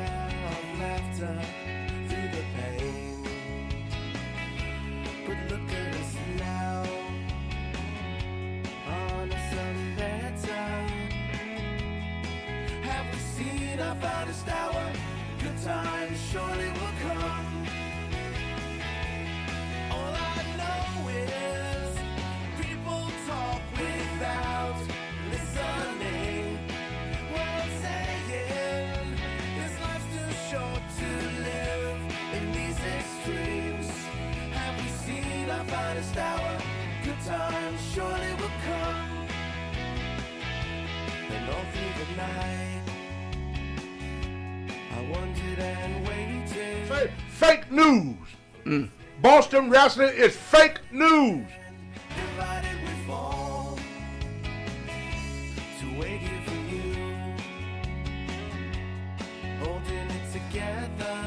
of laughter through the pain. But look at us now, on a Sunday time. Have we seen our finest hour? Good times surely will come. All I know is people talk without listening. What I'm saying is life's too short to live in these extremes. Have we seen our finest hour? Good times surely will come. And all through the night I wondered and waited. Fake news. Boston wrestling is fake news. Divided we fall to wait here for you, holding it together,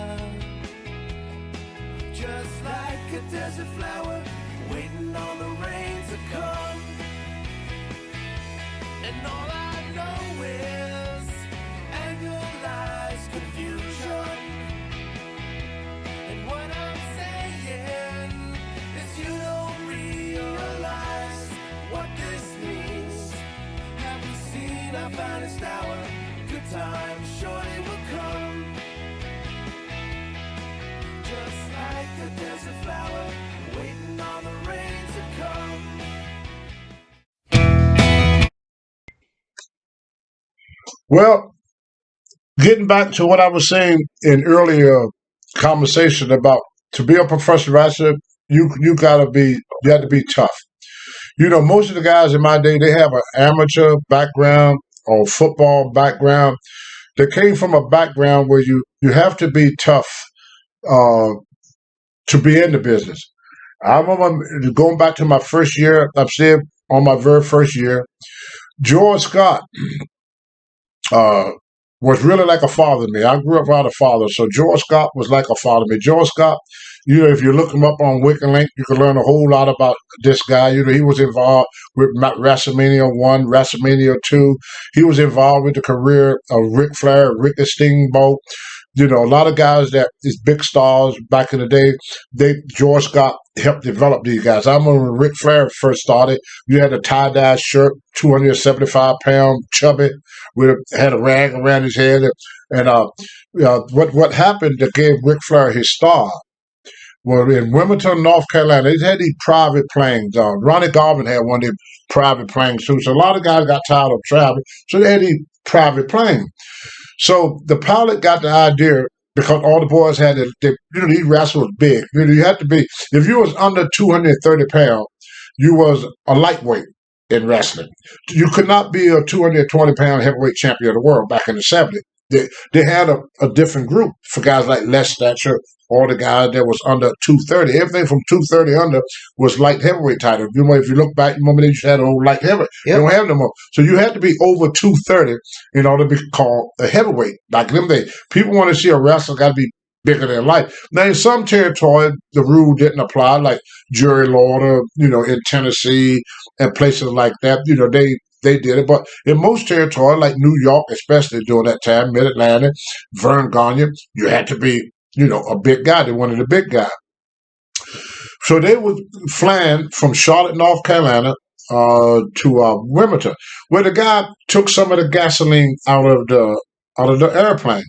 just like a desert flower, waiting on the rain to come. And all I know is anger, lies, confusion. And what I'm saying is you don't realize what this means. Have we seen our finest hour? Good times surely will come. Just like a desert flower, waiting on the rain to come. Well, getting back to what I was saying in earlier conversation about to be a professional wrestler, you have to be tough. You know, most of the guys in my day, they have an amateur background or football background. They came from a background where you have to be tough to be in the business. I remember going back to my first year, I'm still on my very first year, George Scott was really like a father to me. I grew up without a father, so George Scott was like a father to me. George Scott, you know, if you look him up on WikiLink, you can learn a whole lot about this guy. You know, he was involved with WrestleMania 1, WrestleMania 2. He was involved with the career of Ric Flair, Rick Steamboat. You know, a lot of guys that is big stars back in the day, George Scott helped develop these guys. I remember when Ric Flair first started, you had a tie-dye shirt, 275-pound, chubby, had a rag around his head. And what happened that gave Ric Flair his star was in Wilmington, North Carolina, they had these private planes. Ronnie Garvin had one of them private planes too. So a lot of guys got tired of traveling, so they had these private planes. So the pilot got the idea because all the boys had these wrestlers was big. You know, you had to be, if you was under 230 pounds, you was a lightweight in wrestling. You could not be a 220-pound heavyweight champion of the world back in the 70s. They had a different group for guys like less stature, or the guy that was under 230. Everything from 230 under was light heavyweight title. You know, if you look back, remember they just had an old light heavyweight. Yep. They don't have no more. So you had to be over 230 in order to be called a heavyweight. Like them days, people want to see a wrestler got to be bigger than life. Now, in some territory, the rule didn't apply, like Jerry Lawler, you know, in Tennessee and places like that. You know, they did it. But in most territories, like New York, especially during that time, Mid-Atlantic, Vern Gagne, you had to be, you know, a big guy. They wanted a big guy. So they were flying from Charlotte, North Carolina to Wilmington, where the guy took some of the gasoline out of the airplane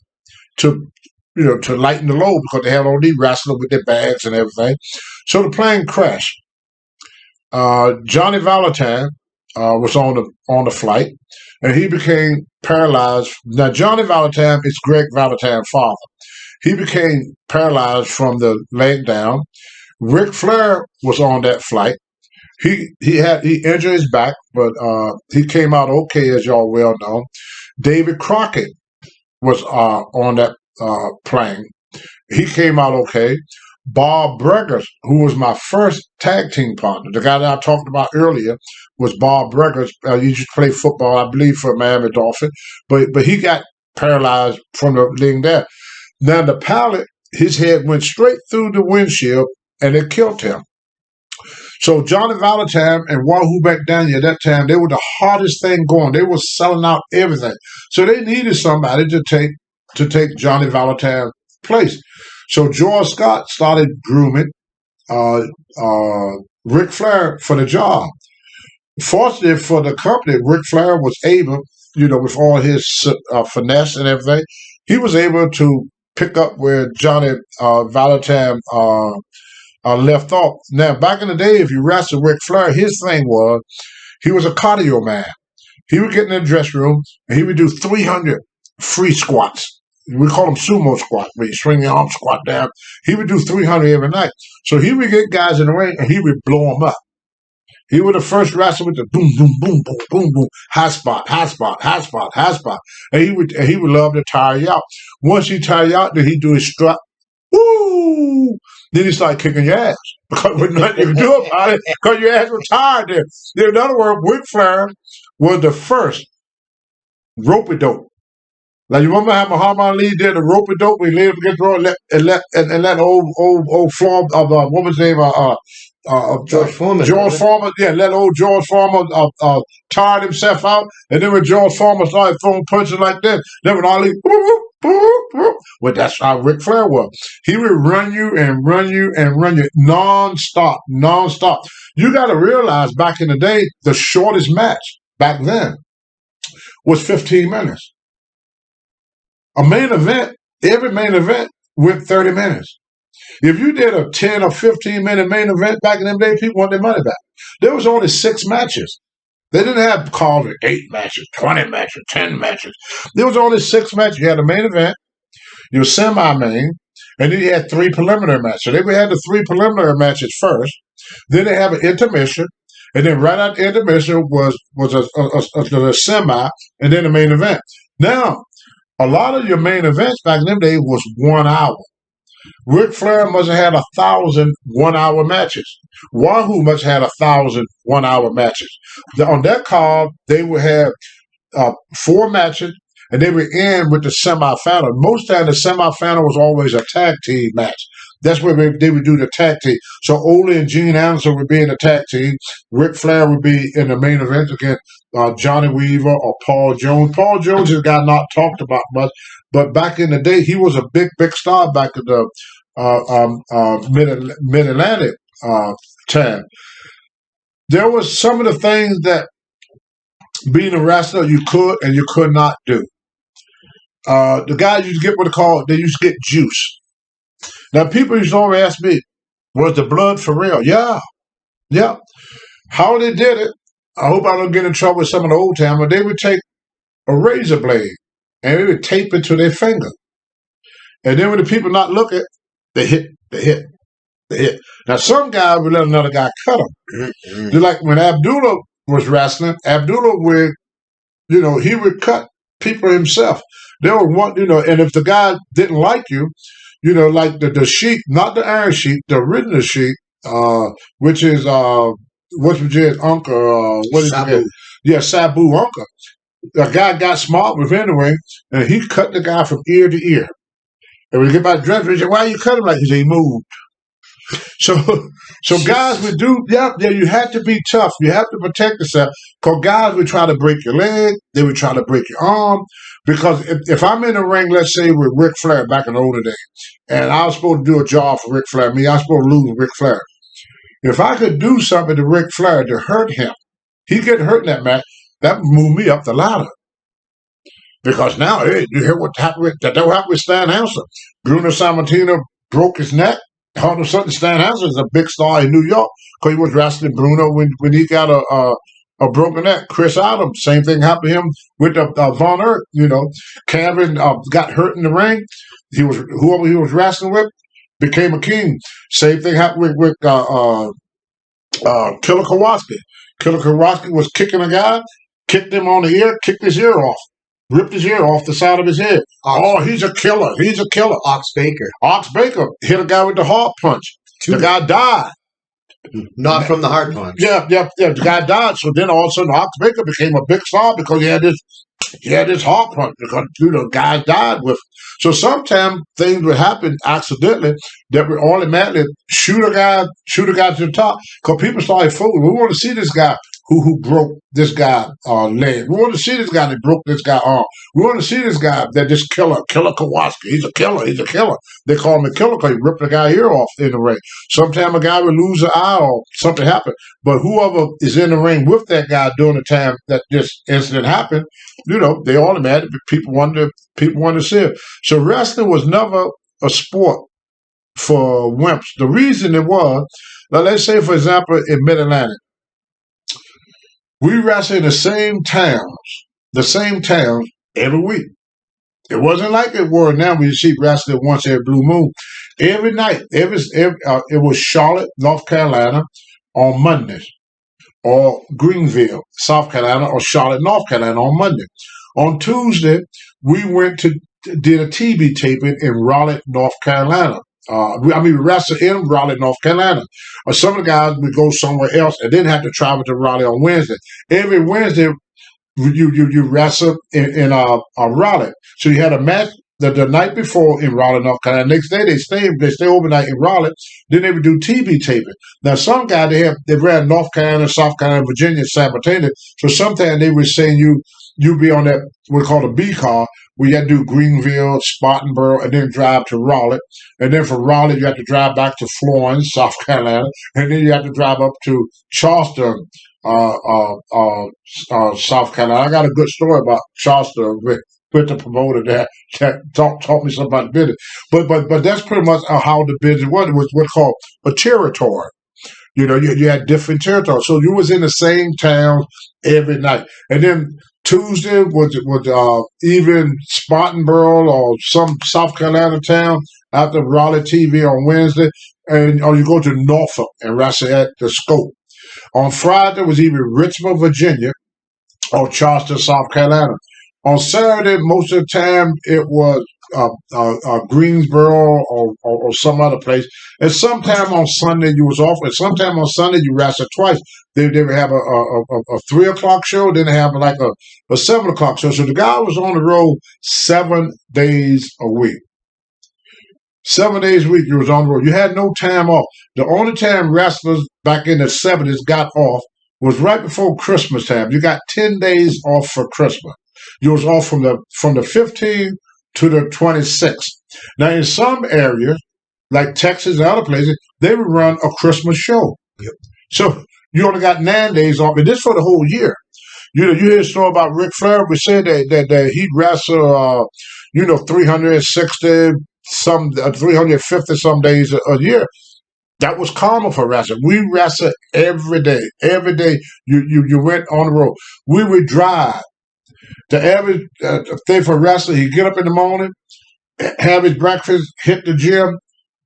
to lighten the load because they had all these wrestlers with their bags and everything. So the plane crashed. Johnny Valentine was on the flight, and he became paralyzed. Now, Johnny Valentine is Greg Valentine's father. He became paralyzed from the leg down. Ric Flair was on that flight. He injured his back, but he came out okay, as y'all well know. David Crockett was on that plane. He came out okay. Bob Brecker, who was my first tag team partner, the guy that I talked about earlier, was Bob Brecker. He used to play football, I believe, for Miami Dolphins, but he got paralyzed from the leg there. Now the pilot, his head went straight through the windshield, and it killed him. So Johnny Valentine and Wahoo McDaniel at that time, they were the hardest thing going. They were selling out everything. So they needed somebody to take to take Johnny Valentine's place. So George Scott started grooming Ric Flair for the job. Fortunately for the company, Ric Flair was able, with all his finesse and everything, he was able to pick up where Johnny Valentine left off. Now, back in the day, if you wrestled Ric Flair, his thing was he was a cardio man. He would get in the dressing room and he would do 300 free squats. We call them sumo squats, where you swing the arm squat down. He would do 300 every night. So he would get guys in the ring and he would blow them up. He was the first wrestler with the boom, boom, boom, boom, boom, boom, high spot, high spot, high spot, high spot. And he would love to tire you out. Once he tire you out, then he'd do his strut. Woo! Then he started kicking your ass. Because there's nothing you can do about it, because your ass was tired there. In other words, Ric Flair was the first rope-a-dope. Like, you remember how Muhammad Ali did the rope-a-dope? We laid up against the rope and let old form of, what was his name? George Foreman. George Foreman, let old George Foreman tired himself out. And then when George Foreman started throwing punches like that, then when Ali, well, that's how Ric Flair was. He would run you and run you and run you non-stop. You got to realize back in the day, the shortest match back then was 15 minutes. Every main event went 30 minutes. If you did a 10 or 15-minute main event back in them days, people want their money back. There was only 6 matches. They didn't have called it 8 matches, 20 matches, 10 matches. There was only 6 matches. You had a main event, your semi-main, and then you had 3 preliminary matches. So they would have the 3 preliminary matches first. Then they have an intermission, and then right after the intermission was a semi, and then the main event. Now, a lot of your main events back in them days was 1 hour. Ric Flair must have had 1,000 1-hour matches. Wahoo must have had 1,000 1-hour matches. On that card, they would have 4 matches, and they would end with the semifinal. Most times, the semifinal was always a tag team match. That's where they would do the tag team. So Ole and Gene Anderson would be in the tag team. Ric Flair would be in the main event against Johnny Weaver or Paul Jones. Paul Jones has got not talked about much, but back in the day, he was a big star back in the Mid-Atlantic time. There was some of the things that being a wrestler you could and you could not do. The guys used to get they used to get juice. Now, people used to always ask me, was the blood for real? Yeah. How they did it, I hope I don't get in trouble with some of the old timers. They would take a razor blade and they would tape it to their finger. And then when the people not looking, they hit. Now, some guy would let another guy cut them. Just like when Abdullah was wrestling, Abdullah would, he would cut people himself. There was one, and if the guy didn't like you, like the Sheik, not the Iron Sheik, the original Sheik, which is what's his uncle? What is it? Yeah, Sabu uncle. The guy got smart with him anyway, and he cut the guy from ear to ear. And when he get back dressed, he said, "Why you cut him like?" He said, "He moved." So guys would do, you had to be tough. You have to protect yourself. Because guys would try to break your leg. They would try to break your arm. Because if I'm in the ring, let's say with Ric Flair back in the older days, and I was supposed to do a job for Ric Flair, I was supposed to lose Ric Flair. If I could do something to Ric Flair to hurt him, he get hurt in that match, that would move me up the ladder. Because now, hey, you hear what happened with Stan Hansen. Bruno Sammartino broke his neck. All of a sudden, Stan Hansen is a big star in New York because he was wrestling Bruno when he got a broken neck. Chris Adams, same thing happened to him with Von Erich. Cameron got hurt in the ring. Whoever he was wrestling with became a king. Same thing happened with Killer Kowalski. Killer Kowalski was kicking a guy, kicked him on the ear, kicked his ear off. Ripped his ear off the side of his head. He's a killer. Ox Baker hit a guy with the heart punch. The guy died. Not from the heart punch. Yeah. The guy died. So then all of a sudden, Ox Baker became a big star because he had this heart punch. Because guys died with. So sometimes things would happen accidentally that would automatically shoot a guy to the top because people started focusing. We want to see this guy who broke this guy leg. We want to see this guy that broke this guy arm. We want to see this guy that this killer Kowalski. He's a killer. They call him a killer because he ripped the guy ear off in the ring. Sometimes a guy would lose an eye or something happened. But whoever is in the ring with that guy during the time that this incident happened, they automatically people wanted to see it. So wrestling was never a sport for wimps. The reason it was, let's say for example in Mid-Atlantic, we wrestled in the same towns every week. It wasn't like it were now when you see wrestling once every blue moon. Every night, it was Charlotte, North Carolina on Mondays, or Greenville, South Carolina, or Charlotte, North Carolina on Monday. On Tuesday, we did a TV taping in Raleigh, North Carolina. We wrestled in Raleigh, North Carolina. Or some of the guys would go somewhere else and didn't have to travel to Raleigh on Wednesday. Every Wednesday, you wrestle in Raleigh. So you had a match the night before in Raleigh, North Carolina. Next day they stay overnight in Raleigh. Then they would do TV taping. Now some guys they ran North Carolina, South Carolina, Virginia simultaneously. So sometimes they were saying you be on that what we call the B car. We had to do Greenville, Spartanburg, and then drive to Raleigh. And then from Raleigh, you have to drive back to Florence, South Carolina. And then you have to drive up to Charleston, South Carolina. I got a good story about Charleston with the promoter that taught me something about the business. But that's pretty much how the business was. It was what's called a territory. You had different territories. So you was in the same town every night. And then Tuesday was even Spartanburg or some South Carolina town after Raleigh TV on Wednesday, or you go to Norfolk and wrestle at the Scope. On Friday was either Richmond, Virginia, or Charleston, South Carolina. On Saturday, most of the time it was Greensboro or some other place. And sometime on Sunday you was off, and sometime on Sunday you wrestled twice. They would have a 3 o'clock show, then they have like a 7 o'clock show. So the guy was on the road 7 days a week. 7 days a week you was on the road. You had no time off. The only time wrestlers back in the 70s got off was right before Christmas time. You got 10 days off for Christmas. You was off from the 15th to the 26th. Now in some areas, like Texas and other places, they would run a Christmas show. Yep. So you only got 9 days off, and this for the whole year. You hear a story about Ric Flair. We said that he'd wrestle, 360 some, 350 some days a year. That was common for wrestling. We wrestled every day. Every day you went on the road. We would drive. The average thing for wrestling, he'd get up in the morning, have his breakfast, hit the gym,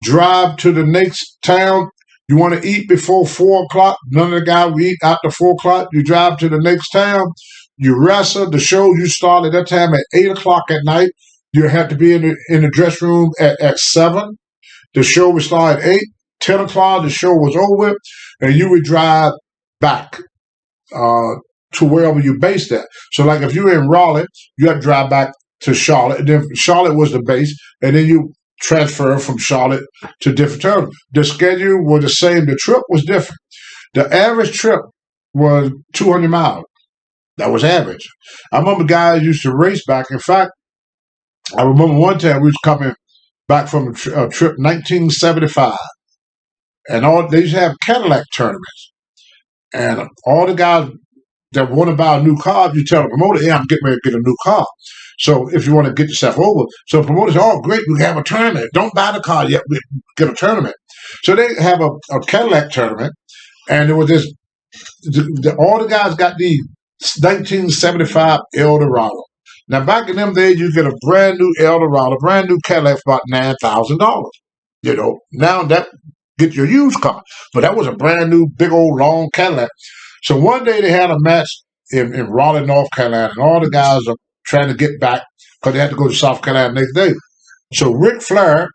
drive to the next town. You want to eat before 4 o'clock. None of the guys will eat after 4 o'clock. You drive to the next town. You wrestle. The show you start at that time at 8 o'clock at night. You have to be in the dressing room at 7. The show would start at 8. 10 o'clock, the show was over, and you would drive back to wherever you based at. So like if you're in Raleigh, you have to drive back to Charlotte. And then Charlotte was the base, and then you transfer from Charlotte to different terms. The schedule was the same. The trip was different. The average trip was 200 miles. That was average. I remember guys used to race back. In fact, I remember one time we was coming back from a trip 1975. And they used to have Cadillac tournaments. And all the guys that want to buy a new car, you tell the promoter, hey, I'm getting ready to get a new car. So if you want to get yourself over. So the promoter said, oh, great, we have a tournament. Don't buy the car yet. We get a tournament. So they have a Cadillac tournament. And it was this, all the guys got the 1975 Eldorado. Now, back in them days, you get a brand new Eldorado, brand new Cadillac for about $9,000. Now that get your used car. But that was a brand new, big old, long Cadillac. So one day they had a match in Raleigh, North Carolina, and all the guys are trying to get back because they had to go to South Carolina the next day. So Ric Flair,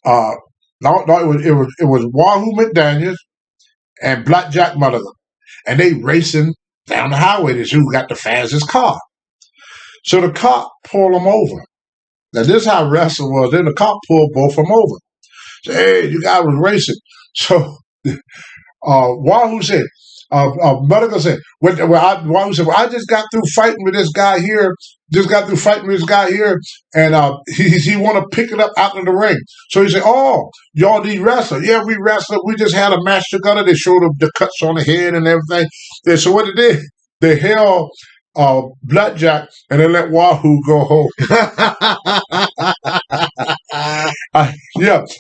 it was Wahoo McDaniels and Blackjack Mulligan, and they racing down the highway to see who got the fastest car. So the cop pulled them over. Now this is how wrestling was. Then the cop pulled both of them over. Said, hey, you guys was racing. So Wahoo said, Medical said, Wahoo said, well, I just got through fighting with this guy here. And he want to pick it up out of the ring. So he said, oh, y'all need wrestler. Yeah, we wrestled. We just had a match together. They showed him the cuts on the head and everything. And so what they did, they held Blackjack and they let Wahoo go home. I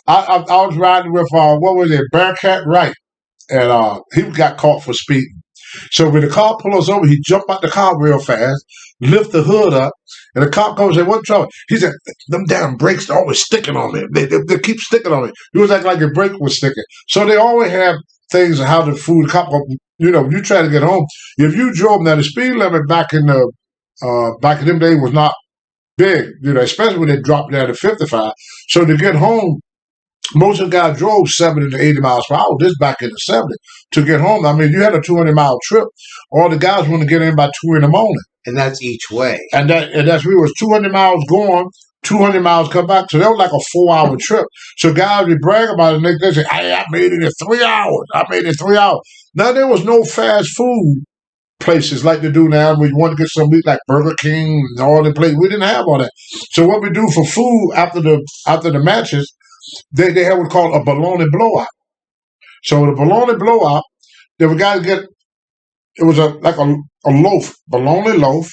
was riding with, Bearcat Wright. And he got caught for speeding. So when the car pulls us over, he jumped out the car real fast, lift the hood up, and the cop comes and said, what's trouble? He said, them damn brakes are always sticking on me. They keep sticking on me. He was acting like the brake was sticking. So they always have things how the food, the cop, you try to get home. If you drove, now the speed limit back in them days was not big, especially when they dropped down to 55. So to get home, most of the guys drove 70 to 80 miles per hour. This back in the 70s. To get home, I mean, you had a 200-mile trip. All the guys want to get in by 2 in the morning. And that's each way. And we was 200 miles going, 200 miles come back. So that was like a 4-hour trip. So guys would brag about it. And they say, hey, I made it in 3 hours. Now, there was no fast food places like they do now. We want to get some meat like Burger King and all the places. We didn't have all that. So what we do for food after the matches, they have what's called a Baloney Blowout. So the Baloney Blowout, they would guys get, it was like a loaf, bologna loaf,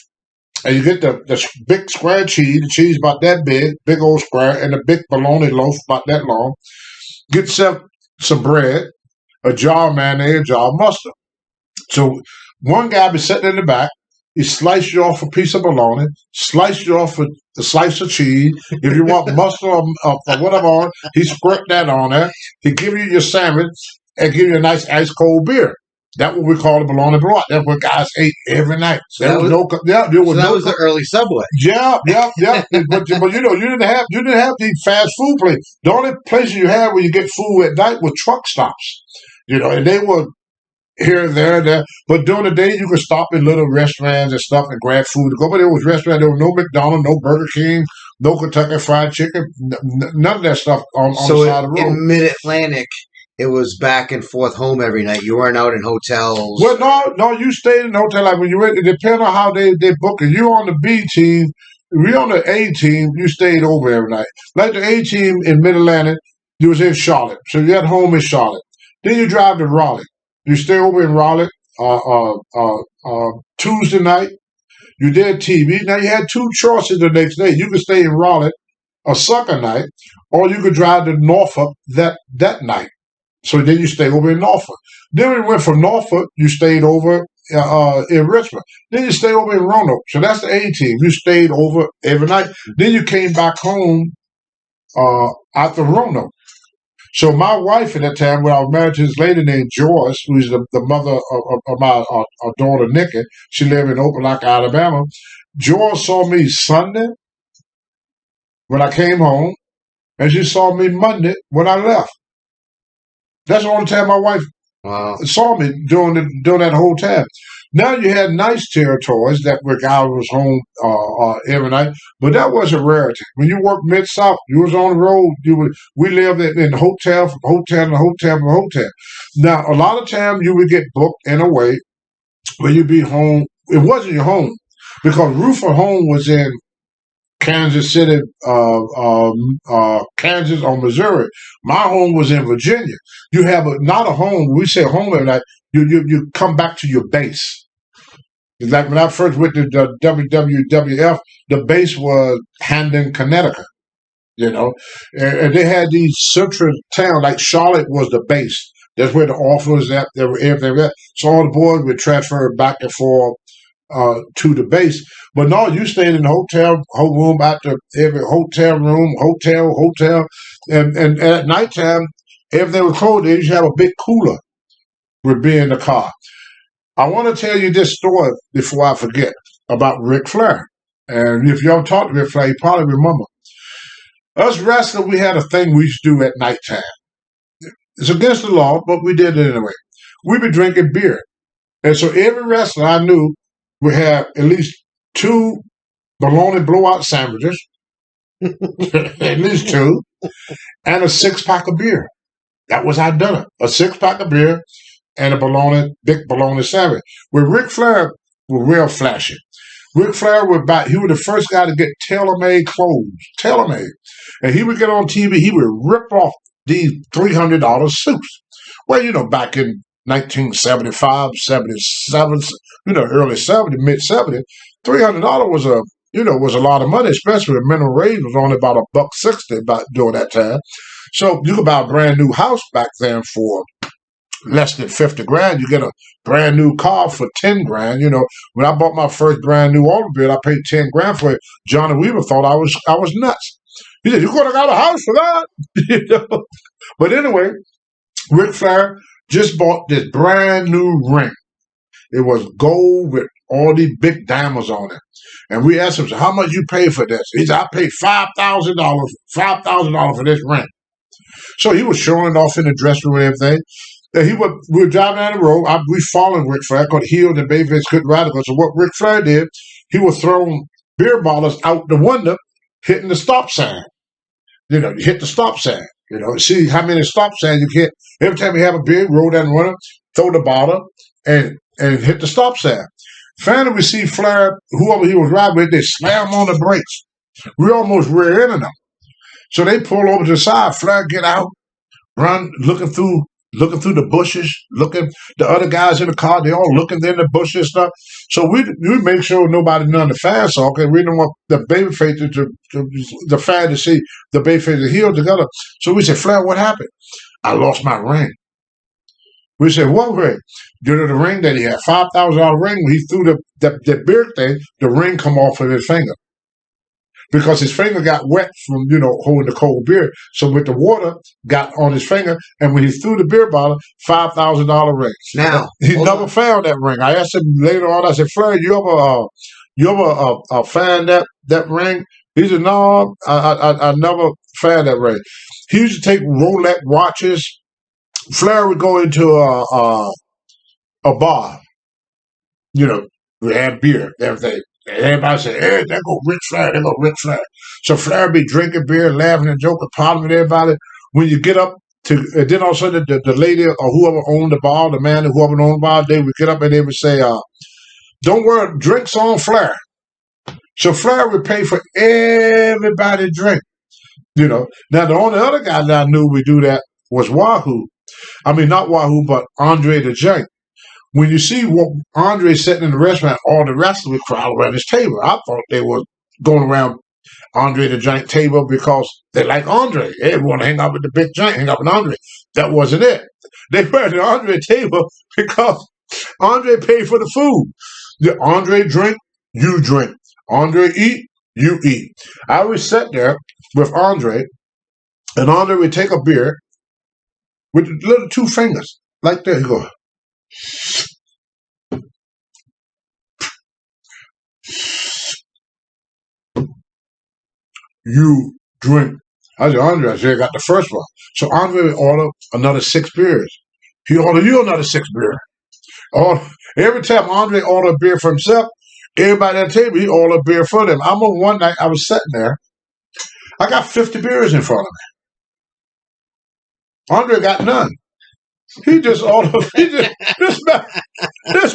and you get the big square cheese, the cheese about that big old square, and the big bologna loaf about that long. Get some bread, a jar of mayonnaise, a jar of mustard. So one guy be sitting in the back. He sliced you off a piece of bologna, sliced you off a slice of cheese. If you want mustard or whatever on, he squirt that on there. He give you your sandwich and give you a nice ice cold beer. That's what we call the Baloney Blowout. That's what guys ate every night. There was the early Subway. Yeah. but you didn't have these fast food places. The only places you had where you get food at night were truck stops. And they were here and there. But during the day, you could stop in little restaurants and stuff and grab food to go. But there was restaurants. There was no McDonald's, no Burger King, no Kentucky Fried Chicken, none of that stuff on the side of the road. In Mid-Atlantic, it was back and forth home every night. You weren't out in hotels. Well, no, you stayed in the hotel. Like when you went, it depends on how they book it. You on the B team, we on the A team, you stayed over every night. Like the A team in Mid-Atlantic, you was in Charlotte. So you had home in Charlotte. Then you drive to Raleigh. You stay over in Raleigh Tuesday night. You did TV. Now you had two choices the next day. You could stay in Raleigh a second night, or you could drive to Norfolk that night. So then you stay over in Norfolk. Then when you went from Norfolk, you stayed over in Richmond. Then you stay over in Roanoke. So that's the A team. You stayed over every night. Then you came back home after Roanoke. So my wife at that time, when I was married to this lady named Joyce, who's the mother of my daughter Nikki, she lived in Opelika, Alabama. Joyce saw me Sunday when I came home, and she saw me Monday when I left. That's the only time my wife saw me during that whole time. Now you had nice territories that where guy was home every night, but that was a rarity. When you worked Mid-South, you was on the road. We lived in hotel from hotel to hotel to hotel. Now a lot of times you would get booked in a way where you'd be home. It wasn't your home because Rufus home was in Kansas City, Kansas or Missouri. My home was in Virginia. You have not a home. We say home every night. You come back to your base. It's like when I first went to the WWF, the base was Hamden, Connecticut. And they had these central towns, like Charlotte was the base. That's where the office was at. There were everything at. So all the boys would transfer back and forth to the base. But no, you stayed in the hotel room after every hotel room, hotel. And at nighttime, everything was cold. They used to have a big cooler would be in the car. I want to tell you this story before I forget about Ric Flair. And if y'all talk to Ric Flair, you probably remember. Us wrestlers, we had a thing we used to do at nighttime. It's against the law, but we did it anyway. We'd be drinking beer. And so every wrestler I knew would have at least 2 Baloney Blowout sandwiches, at least 2, and a 6-pack of beer. That was our dinner. A 6-pack of beer and a big bologna sandwich. With Ric Flair was real flashy. Ric Flair he was the first guy to get tailor-made clothes. Tailor-made. And he would get on TV, he would rip off these $300 suits. Well, back in 1975, 77, early 70, mid 70, $300 was a lot of money, especially when minimum wage was only about $1.60 about during that time. So you could buy a brand new house back then for less than 50 grand. You get a brand new car for 10 grand. When I bought my first brand new automobile, I paid 10 grand for it. Johnny Weaver thought I was nuts. He said, "You could have got a house for that." But anyway, Ric Flair just bought this brand new ring. It was gold with all these big diamonds on it. And we asked him, "How much you pay for this?" He said, "I paid $5,000 for this ring." So he was showing it off in the dressing room and everything. We were driving down the road. We following Ric Flair because Heel and Babyface couldn't ride it. So what Ric Flair did, he was throwing beer bottles out the window, hitting the stop sign. You hit the stop sign. See how many stop signs you hit. Every time you have a beer, roll down the window, throw the bottle, and hit the stop sign. Finally, we see Flair, whoever he was riding with, they slam on the brakes. We almost rear ended them. So they pull over to the side. Flair get out, run, looking through the bushes, the other guys in the car, they all looking in the bushes and stuff. So we make sure nobody none of the fans saw, okay? We didn't want the babyface the fan to see the babyface and heel together. So we said, "Flair, what happened?" "I lost my ring." We said, "What ring?" The ring that he had, $5,000 ring. When he threw the beer thing, the ring come off of his finger. Because his finger got wet from, holding the cold beer. So with the water got on his finger, and when he threw the beer bottle, $5,000 ring. Now he never found that ring. I asked him later on. I said, "Flair, you ever found that ring?" He said, "No, I never found that ring." He used to take Rolex watches. Flair would go into a bar. We had beer, everything. And everybody said, "Hey, there go Ric Flair, there go Ric Flair." So Flair be drinking beer, laughing and joking, partying with everybody. When you get up and then all of a sudden the lady or whoever owned the bar, the man or whoever owned the bar, they would get up and they would say, "Don't worry, drinks on Flair." So Flair would pay for everybody's drink. Now the only other guy that I knew would do that was Wahoo. I mean, not Wahoo, but Andre the Giant. When you see Andre sitting in the restaurant, all the rest of the crowd around his table. I thought they were going around Andre the Giant table because they like Andre. They want to hang out with the big giant, hang out with Andre. That wasn't it. They were at the Andre table because Andre paid for the food. The Andre drink, you drink. Andre eat, you eat. I would sit there with Andre, and Andre would take a beer with the little 2 fingers, like that. He go, "You drink." I said, "Andre," I got the first one. So Andre would order another 6 beers. He ordered you another 6 beer. Every time Andre ordered a beer for himself, everybody at the table, he ordered a beer for them. I remember one night I was sitting there. I got 50 beers in front of me. Andre got none. He just ordered. This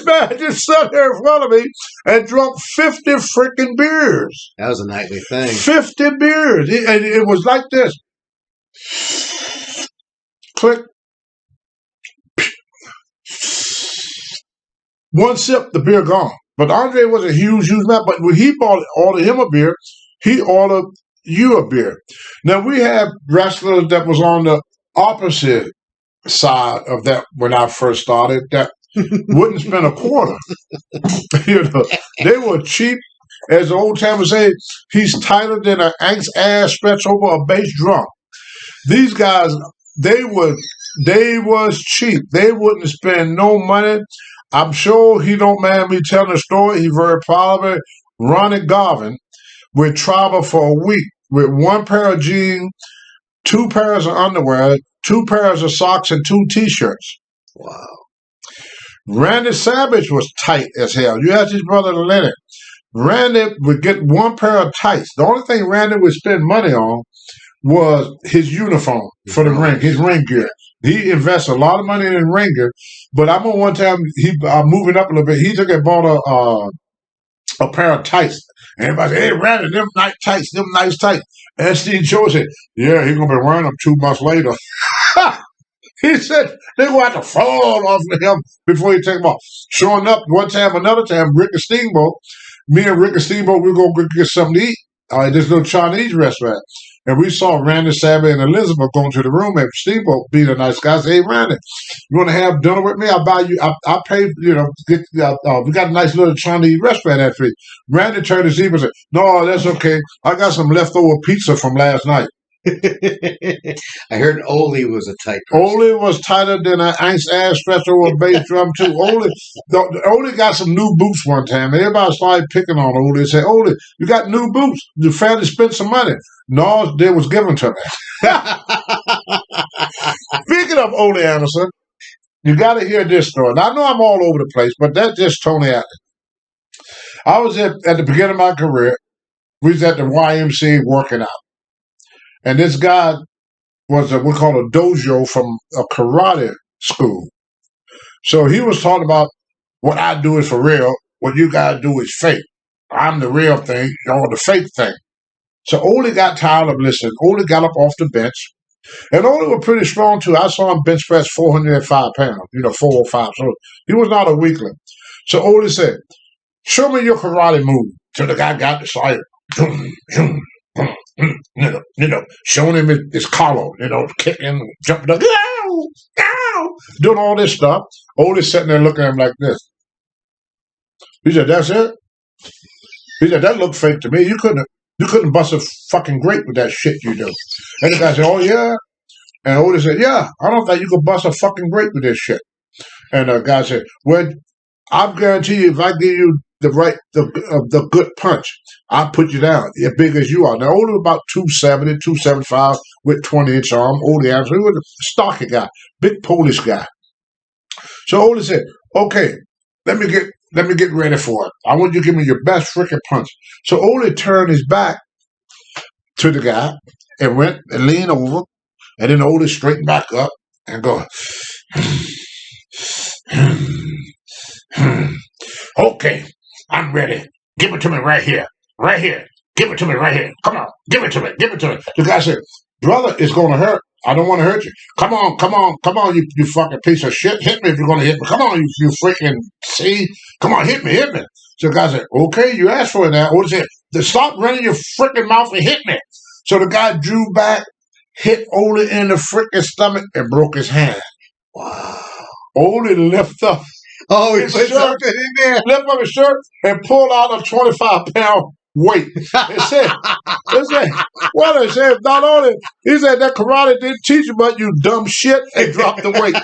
man just sat there in front of me and drunk 50 freaking beers. That was a nightly thing. 50 beers. And it was like this. Click. One sip, the beer gone. But Andre was a huge man. But when he ordered him a beer, he ordered you a beer. Now, we have wrestlers that was on the opposite side of that when I first started that wouldn't spend a quarter. They were cheap. As the old timers say, he's tighter than an ank's ass stretched over a bass drum. These guys, they was cheap. They wouldn't spend no money. I'm sure he don't mind me telling the story. He's very proud of it. Ronnie Garvin would travel for a week with 1 pair of jeans, 2 pairs of underwear, 2 pairs of socks, and 2 T-shirts. Wow. Randy Savage was tight as hell. You ask his brother Leonard. Randy would get one pair of tights. The only thing Randy would spend money on was his uniform for the ring, his ring gear. He invests a lot of money in ring gear. But I remember one time he moving up a little bit. He took and bought a pair of tights. And everybody said, "Hey, Randy, them nice tights." And Steve Joe said, "Yeah, he's gonna be wearing them 2 months later." He said they will have to fall off of him before he take them off. Showing up another time, Rick and Steamboat, me and Rick and Steamboat, we were going to get something to eat. This little Chinese restaurant. And we saw Randy, Savvy, and Elizabeth going to the room. And Steamboat, being a nice guy, said, "Hey, Randy, you want to have dinner with me? I'll buy you. I'll pay, we got a nice little Chinese restaurant at me." Randy turned to Steve and said, "No, that's okay. I got some leftover pizza from last night." I heard Ole was a tight person. Ole was tighter than an ice ass stretcher or a bass drum too. Ole got some new boots one time, and everybody started picking on Ole. They said, "Ole, you got new boots. The family spent some money." No, they was given to me. Speaking of Ole Anderson, you got to hear this story. Now, I know I'm all over the place, but that's just Tony Allen. I was at the beginning of my career. We was at the YMCA working out. And this guy was we call a dojo from a karate school. So he was talking about what I do is for real, what you guys do is fake. I'm the real thing, you're the fake thing. So Ole got tired of listening. Ole got up off the bench. And Ole was pretty strong too. I saw him bench press 405 pounds, 405. So he was not a weakling. So Ole said, "Show me your karate move." So the guy got the side. Showing him his collar, kicking, jumping up, doing all this stuff. Ole sitting there looking at him like this. He said, "That's it?" He said, "That looked fake to me. You couldn't bust a fucking grape with that shit you do." And the guy said, "Oh yeah." And Ole said, "Yeah, I don't think you could bust a fucking grape with this shit." And the guy said, "Well, I guarantee you, if I give you the good punch, I'll put you down, as big as you are." Now, Ole was about 270, 275 with 20-inch arm. Ole Anderson, he was a stocky guy, big Polish guy. So Ole said, "Okay, let me get ready for it. I want you to give me your best freaking punch." So Ole turned his back to the guy and went and leaned over, and then Ole straightened back up and go, "Okay, I'm ready. Give it to me right here. Right here. Give it to me right here. Come on. Give it to me. Give it to me." The guy said, "Brother, it's going to hurt. I don't want to hurt you. Come on, you fucking piece of shit. Hit me if you're going to hit me. Come on, you freaking see. Come on, hit me. So the guy said, "Okay, you asked for it now." Ole said, "Stop running your freaking mouth and hit me." So the guy drew back, hit Ole in the freaking stomach, and broke his hand. Wow. Ole lifted up. Oh, he His put shirt, something in there. lift up his shirt and pulled out a 25-pound weight. It said, not only, he said that karate didn't teach you, but you dumb shit, and dropped the weight.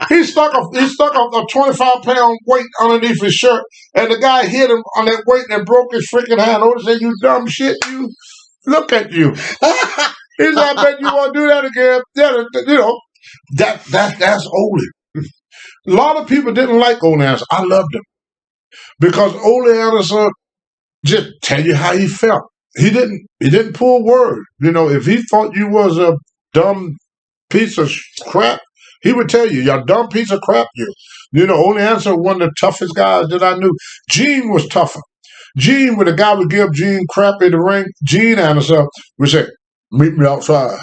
He stuck a 25-pound weight underneath his shirt, and the guy hit him on that weight and broke his freaking hand. Ole said, "You dumb shit, you, look at you." He said, "I bet you won't do that again." That's Ole. A lot of people didn't like Ole Anderson. I loved him because Ole Anderson just tell you how he felt. He didn't pull word. If he thought you was a dumb piece of crap, he would tell you, "You're a dumb piece of crap, you." Ole Anderson was one of the toughest guys that I knew. Gene was tougher. Gene, when the guy would give Gene crap in the ring, Gene Anderson would say, "Meet me outside."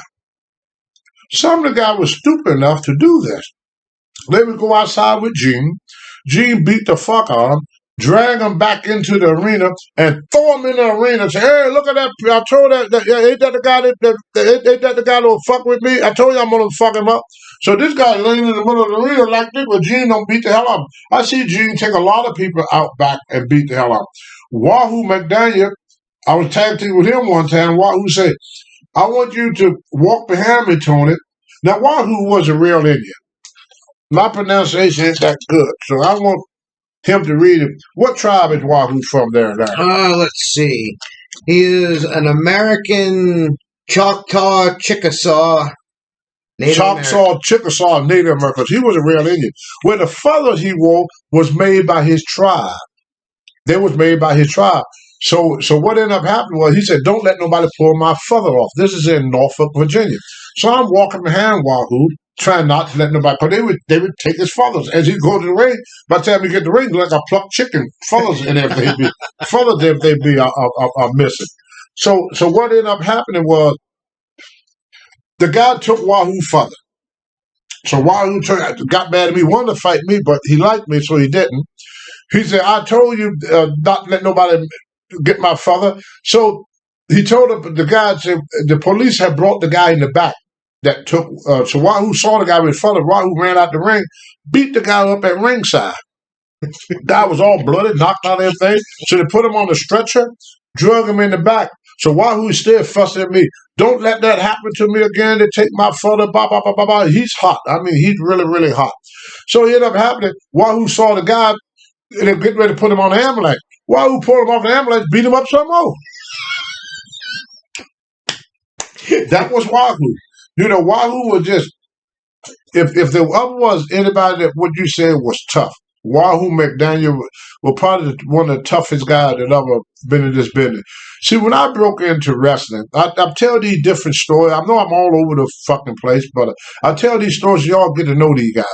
Some of the guys was stupid enough to do this. They would go outside with Gene. Gene beat the fuck out of him, drag him back into the arena, and throw him in the arena and say, "Hey, look at that. I told ain't that the guy that will fuck with me? I told you I'm going to fuck him up." So this guy laying in the middle of the arena like this, but Gene don't beat the hell out of him. I see Gene take a lot of people out back and beat the hell out of him. Wahoo McDaniel, I was tag team with him one time. Wahoo said, "I want you to walk behind me, Tony." Now, Wahoo was a real Indian. My pronunciation ain't that good, so I want him to read it. What tribe is Wahoo from there? Let's see. He is an American Choctaw, Chickasaw, Chickasaw Native Americans. He was a real Indian. Where the feather he wore was made by his tribe. They was made by his tribe. So what ended up happening was he said, "Don't let nobody pull my feather off." This is in Norfolk, Virginia. So I'm walking behind Wahoo, trying not to let nobody, because they would take his feathers as he go to the ring. By the time you get the ring, like a plucked chicken, feathers and everything be feathers if they be are missing. So what ended up happening was the guy took Wahoo feather. So Wahoo got mad at me, wanted to fight me, but he liked me, so he didn't. He said, "I told you not to let nobody get my feather." So he told the guy, said, the police had brought the guy in the back that took, so Wahoo saw the guy with feather. Wahoo ran out the ring, beat the guy up at ringside. The guy was all bloody, knocked out everything. So they put him on the stretcher, drug him in the back. So Wahoo is still fussing at me. "Don't let that happen to me again. They take my feather, blah, blah, blah, blah, blah." He's hot. I mean, he's really, really hot. So it ended up happening. Wahoo saw the guy, and they're getting ready to put him on the ambulance. Wahoo pulled him off the ambulance, beat him up some more. That was Wahoo. Wahoo was just, if there ever was anybody that what you said was tough, Wahoo McDaniel was probably one of the toughest guys that ever been in this business. See, when I broke into wrestling, I tell these different stories. I know I'm all over the fucking place, but I tell these stories so y'all get to know these guys.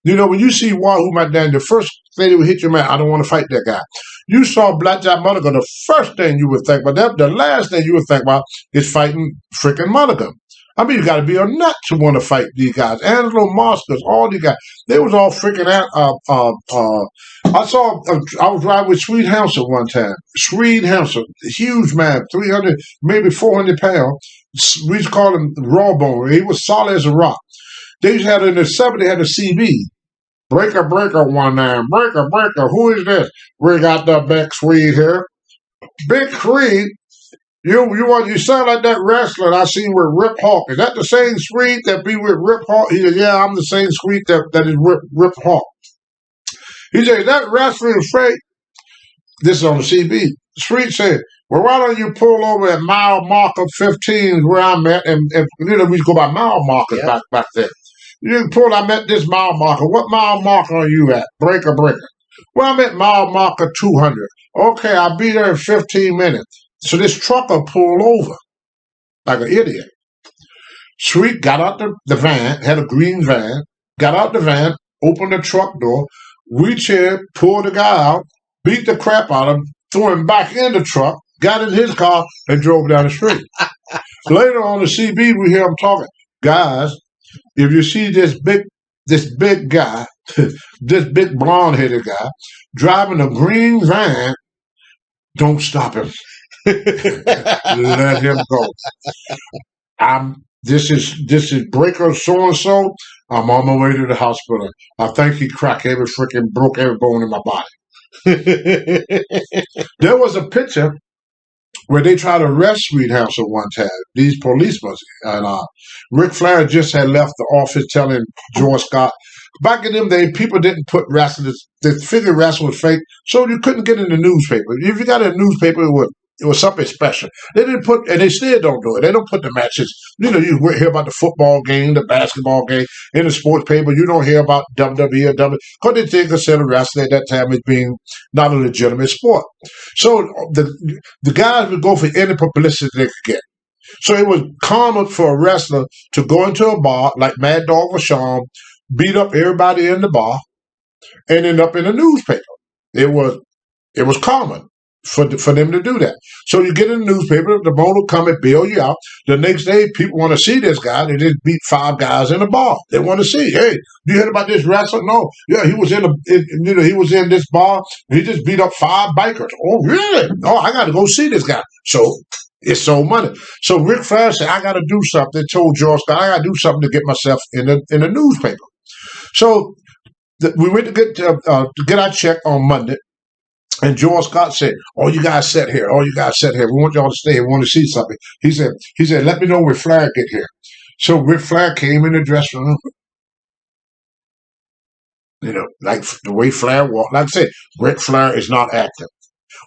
When you see Wahoo McDaniel, the first thing that would hit your man, "I don't want to fight that guy." You saw Blackjack Mulligan, the first thing you would think about, the last thing you would think about is fighting freaking Mulligan. I mean, you got to be a nut to want to fight these guys. Angelo Moscas, all these guys. They was all freaking I was riding with Swede Hamster one time. Swede Hamster, huge man, 300, maybe 400 pounds. We used to call him Raw Bone. He was solid as a rock. They used to have in the 70s, they had a CB. Brecker, one name. Brecker. Who is this? We got the Big Swede here. Big Swede. You sound like that wrestler I seen with Rip Hawk. Is that the same Swede that be with Rip Hawk? He said, "Yeah, I'm the same Swede that is with Rip Hawk." He said, "That wrestling fake." This is on the CB. Swede said, "Well, why don't you pull over at mile marker 15 where I'm at?" And we used to go by mile markers back then. "You can pull, I'm at this mile marker. What mile marker are you at?" Brecker. "Well, I'm at mile marker 200. "Okay, I'll be there in 15 minutes. So this trucker pulled over like an idiot. Sweet got out the van, had a green van, got out the van, opened the truck door, reached in, pulled the guy out, beat the crap out of him, threw him back in the truck, got in his car, and drove down the street. Later on the CB, we hear him talking. "Guys, if you see this big guy, this big blonde-headed guy, driving a green van, don't stop him. Let him go. This is Brecker so-and-so. I'm on my way to the hospital. I think he broke every bone in my body." There was a picture where they tried to arrest Sweet House at one time, these policemen. And Ric Flair just had left the office telling George Scott, back in them days, people didn't put wrestlers, they figured wrestling was fake, so you couldn't get in the newspaper. If you got in the newspaper, it was something special. They didn't put, and they still don't do it. They don't put the matches. You hear about the football game, the basketball game in the sports paper. You don't hear about WWE or WWE because they think consider wrestling at that time as being not a legitimate sport. So the guys would go for any publicity they could get. So it was common for a wrestler to go into a bar like Mad Dog Vachon, beat up everybody in the bar, and end up in a newspaper. It was common for them to do that. So you get in the newspaper, the owner will come and bail you out. The next day, people want to see this guy. They just beat 5 guys in a bar. They want to see, hey, you heard about this wrestler? No. Yeah, he was he was in this bar. He just beat up 5 bikers. Oh, really? Oh, I got to go see this guy. So it's sold money. So Ric Flair said, I got to do something. Told George Scott, I got to do something to get myself in the newspaper. So we went to get our check on Monday. And George Scott said, "Oh, you guys sit here. Oh, you guys sit here. We want y'all to stay here. We want to see something." He said, "Let me know when Flair get here." So Ric Flair came in the dressing room. Like the way Flair walked. Like I said, Ric Flair is not acting.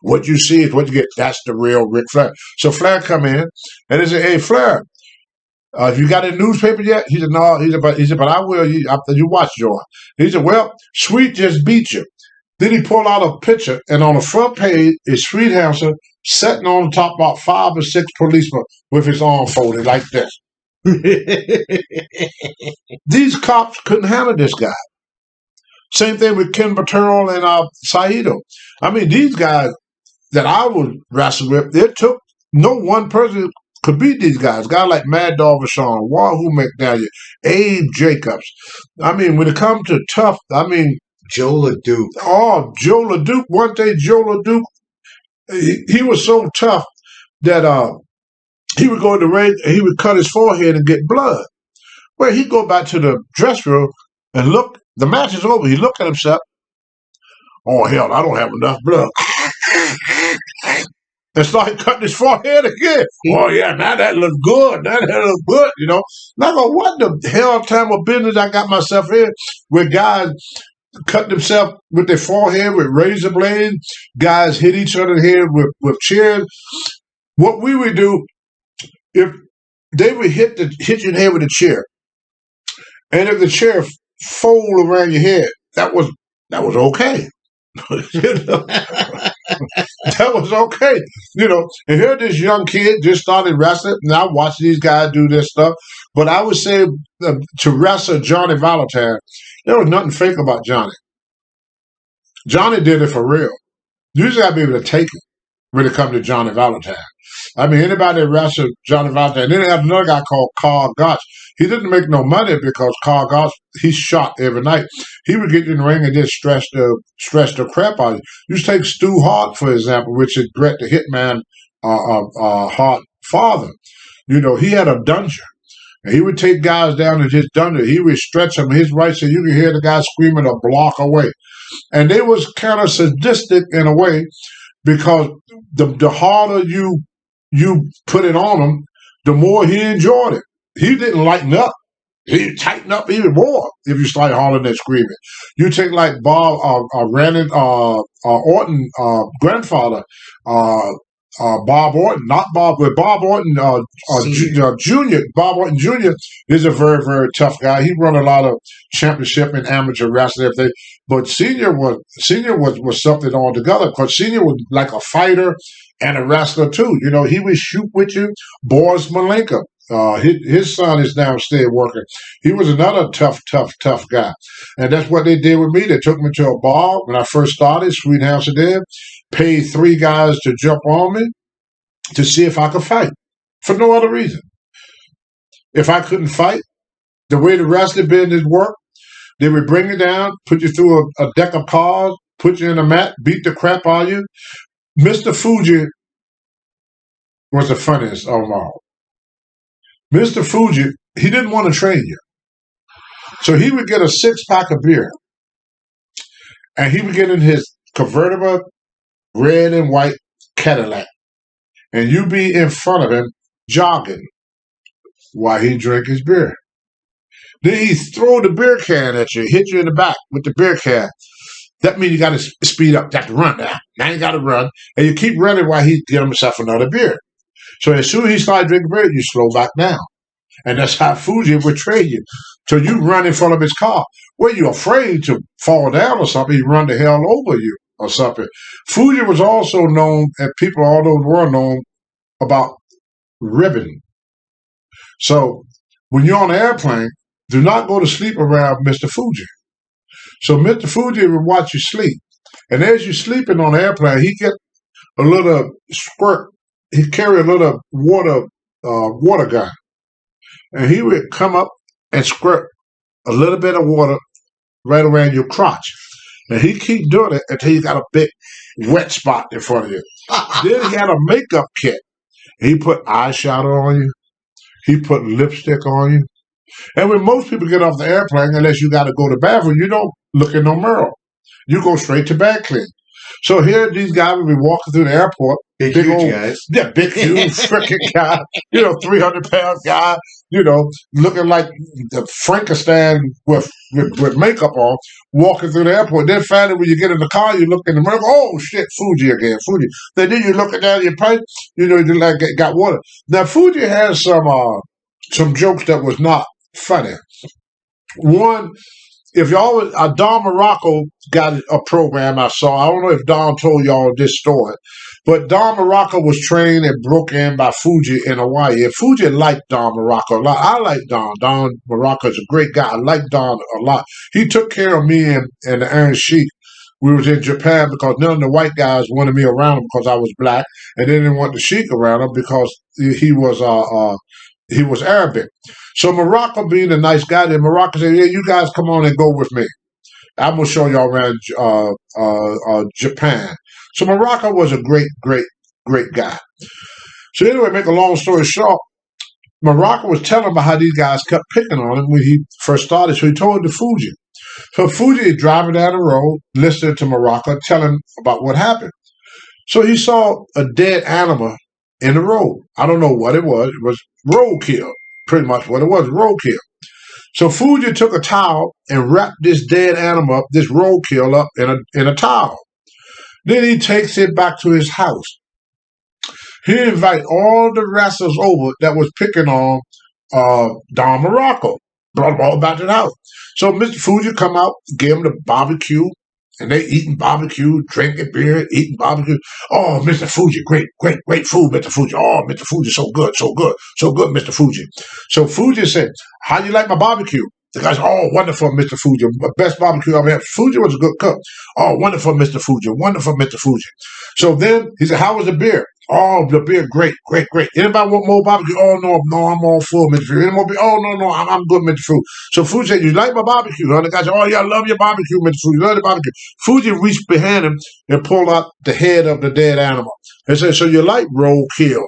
What you see is what you get. That's the real Ric Flair. So Flair come in and he said, "Hey, Flair, have you got a newspaper yet?" He said, "No." He said, but I will. You watch, George. He said, "Well, Sweet just beat you." Then he pulled out a picture, and on the front page is Street Hansen sitting on the top about 5 or 6 policemen with his arm folded like this. These cops couldn't handle this guy. Same thing with Ken Paterno and Saito. I mean, these guys that I was wrestling with, it took no one person could beat these guys. Guys like Mad Dog Vachon, Wahoo McDaniel, Abe Jacobs. I mean, when it comes to tough, I mean, Joe LeDuc. Oh, Joe LeDuc. One day, Joe LeDuc, he was so tough that he would go in the ring and he would cut his forehead and get blood. Well, he'd go back to the dressing room and look. The match is over. He looked at himself. Oh, hell, I don't have enough blood. And started cutting his forehead again. Oh, yeah, now that looks good. Now that looks good, you know. And I go, what the hell time of business I got myself in where guys cut themselves with their forehead with razor blades, guys hit each other in the head with chairs. What we would do, if they would hit you in the head with a chair, and if the chair fold around your head, that was okay. You know? That was okay. You know, and here this young kid just started wrestling, and I watched these guys do this stuff. But I would say to wrestle Johnny Valentine, there was nothing fake about Johnny. Johnny did it for real. You just got to be able to take it when it comes to Johnny Valentine. I mean, anybody that wrestled Johnny Valentine. Then they have another guy called Carl Gotch. He didn't make no money because Carl Gotch, he shot every night. He would get in the ring and just stress the crap out of you. You just take Stu Hart, for example, which is Bret the Hitman Hart father. You know, he had a dungeon. And he would take guys down in his dungeon. He would stretch them his right so you could hear the guy screaming a block away. And they was kind of sadistic in a way because the harder you put it on him, the more he enjoyed it. He didn't lighten up. He'd tighten up even more if you start hollering and screaming. You take like Bob Orton grandfather, Bob Orton, not Bob, but Bob Orton Jr. Bob Orton Jr. is a very, very tough guy. He run a lot of championship and amateur wrestling, everything. But Senior was something altogether because Senior was like a fighter and a wrestler too. You know, he would shoot with you. Boris Malenko. His son is downstairs working. He was another tough guy. And that's what they did with me. They took me to a bar when I first started, Sweet House of Dead, paid 3 guys to jump on me to see if I could fight for no other reason. If I couldn't fight, the way the wrestling business worked, they would bring you down, put you through a deck of cards, put you in a mat, beat the crap out of you. Mr. Fuji was the funniest of them all. Mr. Fuji, he didn't want to train you. So he would get a 6-pack of beer. And he would get in his convertible red and white Cadillac. And you be in front of him jogging while he drank his beer. Then he throw the beer can at you, hit you in the back with the beer can. That means you got to speed up. You got to run now. Now you got to run. And you keep running while he get himself another beer. So as soon as he started drinking beer, you slow back down. And that's how Fuji would train you. So you run in front of his car. Well, you're afraid to fall down or something. He run the hell over you or something. Fuji was also known, and people all over the world known about ribbon. So when you're on an airplane, do not go to sleep around Mr. Fuji. So Mr. Fuji would watch you sleep. And as you're sleeping on the airplane, he get a little squirt. He carry a little water gun. And he would come up and squirt a little bit of water right around your crotch. And he keep doing it until you got a big wet spot in front of you. Then he had a makeup kit. He put eyeshadow on you. He put lipstick on you. And when most people get off the airplane, unless you got to go to the bathroom, you don't look in no mirror. You go straight to bag clean. So here these guys will be walking through the airport. Big huge old guys. Yeah, big, huge, freaking guy. 300-pound guy, looking like the Frankenstein with makeup on, walking through the airport. Then finally, when you get in the car, you look in the mirror, oh, shit, Fuji again, Fuji. Then you looking down your pipe, you like got water. Now, Fuji has some jokes that was not funny. One, if y'all, Don Morocco got a program I saw. I don't know if Don told y'all this story, but Don Morocco was trained and broke in by Fuji in Hawaii. And Fuji liked Don Morocco a lot. I like Don. Don Morocco is a great guy. I like Don a lot. He took care of me and the Iron Sheik. We was in Japan because none of the white guys wanted me around him because I was black, and they didn't want the Sheik around him because he was Arabic. So Morocco being a nice guy, then Morocco said, "Yeah, you guys come on and go with me. I'm gonna show y'all around Japan." So Morocco was a great, great, great guy. So anyway, make a long story short, Morocco was telling about how these guys kept picking on him when he first started. So he told the Fuji. So Fuji is driving down the road, listening to Morocco, telling about what happened. So he saw a dead animal in the road. I don't know what it was. It was roadkill. Pretty much what it was, roadkill. So Fuji took a towel and wrapped this dead animal up, this roadkill up in a towel. Then he takes it back to his house. He invited all the wrestlers over that was picking on Don Morocco. Brought them all back to the house. So Mr. Fuji come out, gave them the barbecue, and they eating barbecue, drinking beer, eating barbecue. Oh, Mr. Fuji, great, great, great food, Mr. Fuji. Oh, Mr. Fuji, so good, so good, so good, Mr. Fuji. So Fuji said, "How do you like my barbecue?" The guy said, "Oh, wonderful, Mr. Fuji. Best barbecue I've had." Fuji was a good cook. "Oh, wonderful, Mr. Fuji. Wonderful, Mr. Fuji." So then he said, "How was the beer?" "Oh, the beer, great, great, great. Anybody want more barbecue?" "Oh, no, I'm all full, Mr. Fuji." "Any more beer?" "Oh, no, I'm good, Mr. Fuji." So Fuji said, "You like my barbecue?" Huh? The guy said, "Oh, yeah, I love your barbecue, Mr. Fuji. Love the barbecue." Fuji reached behind him and pulled out the head of the dead animal and said, "So you like roadkill?"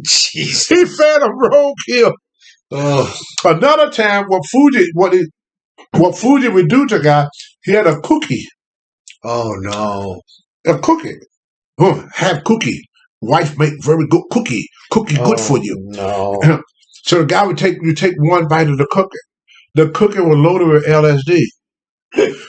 Jeez. He fed him roadkill. Oh. Another time, what Fuji would do to a guy, he had a cookie. Oh no. A cookie. Have cookie. Wife make very good cookie. Cookie good for you. No. So the guy would take one bite of the cookie. The cookie was loaded with LSD.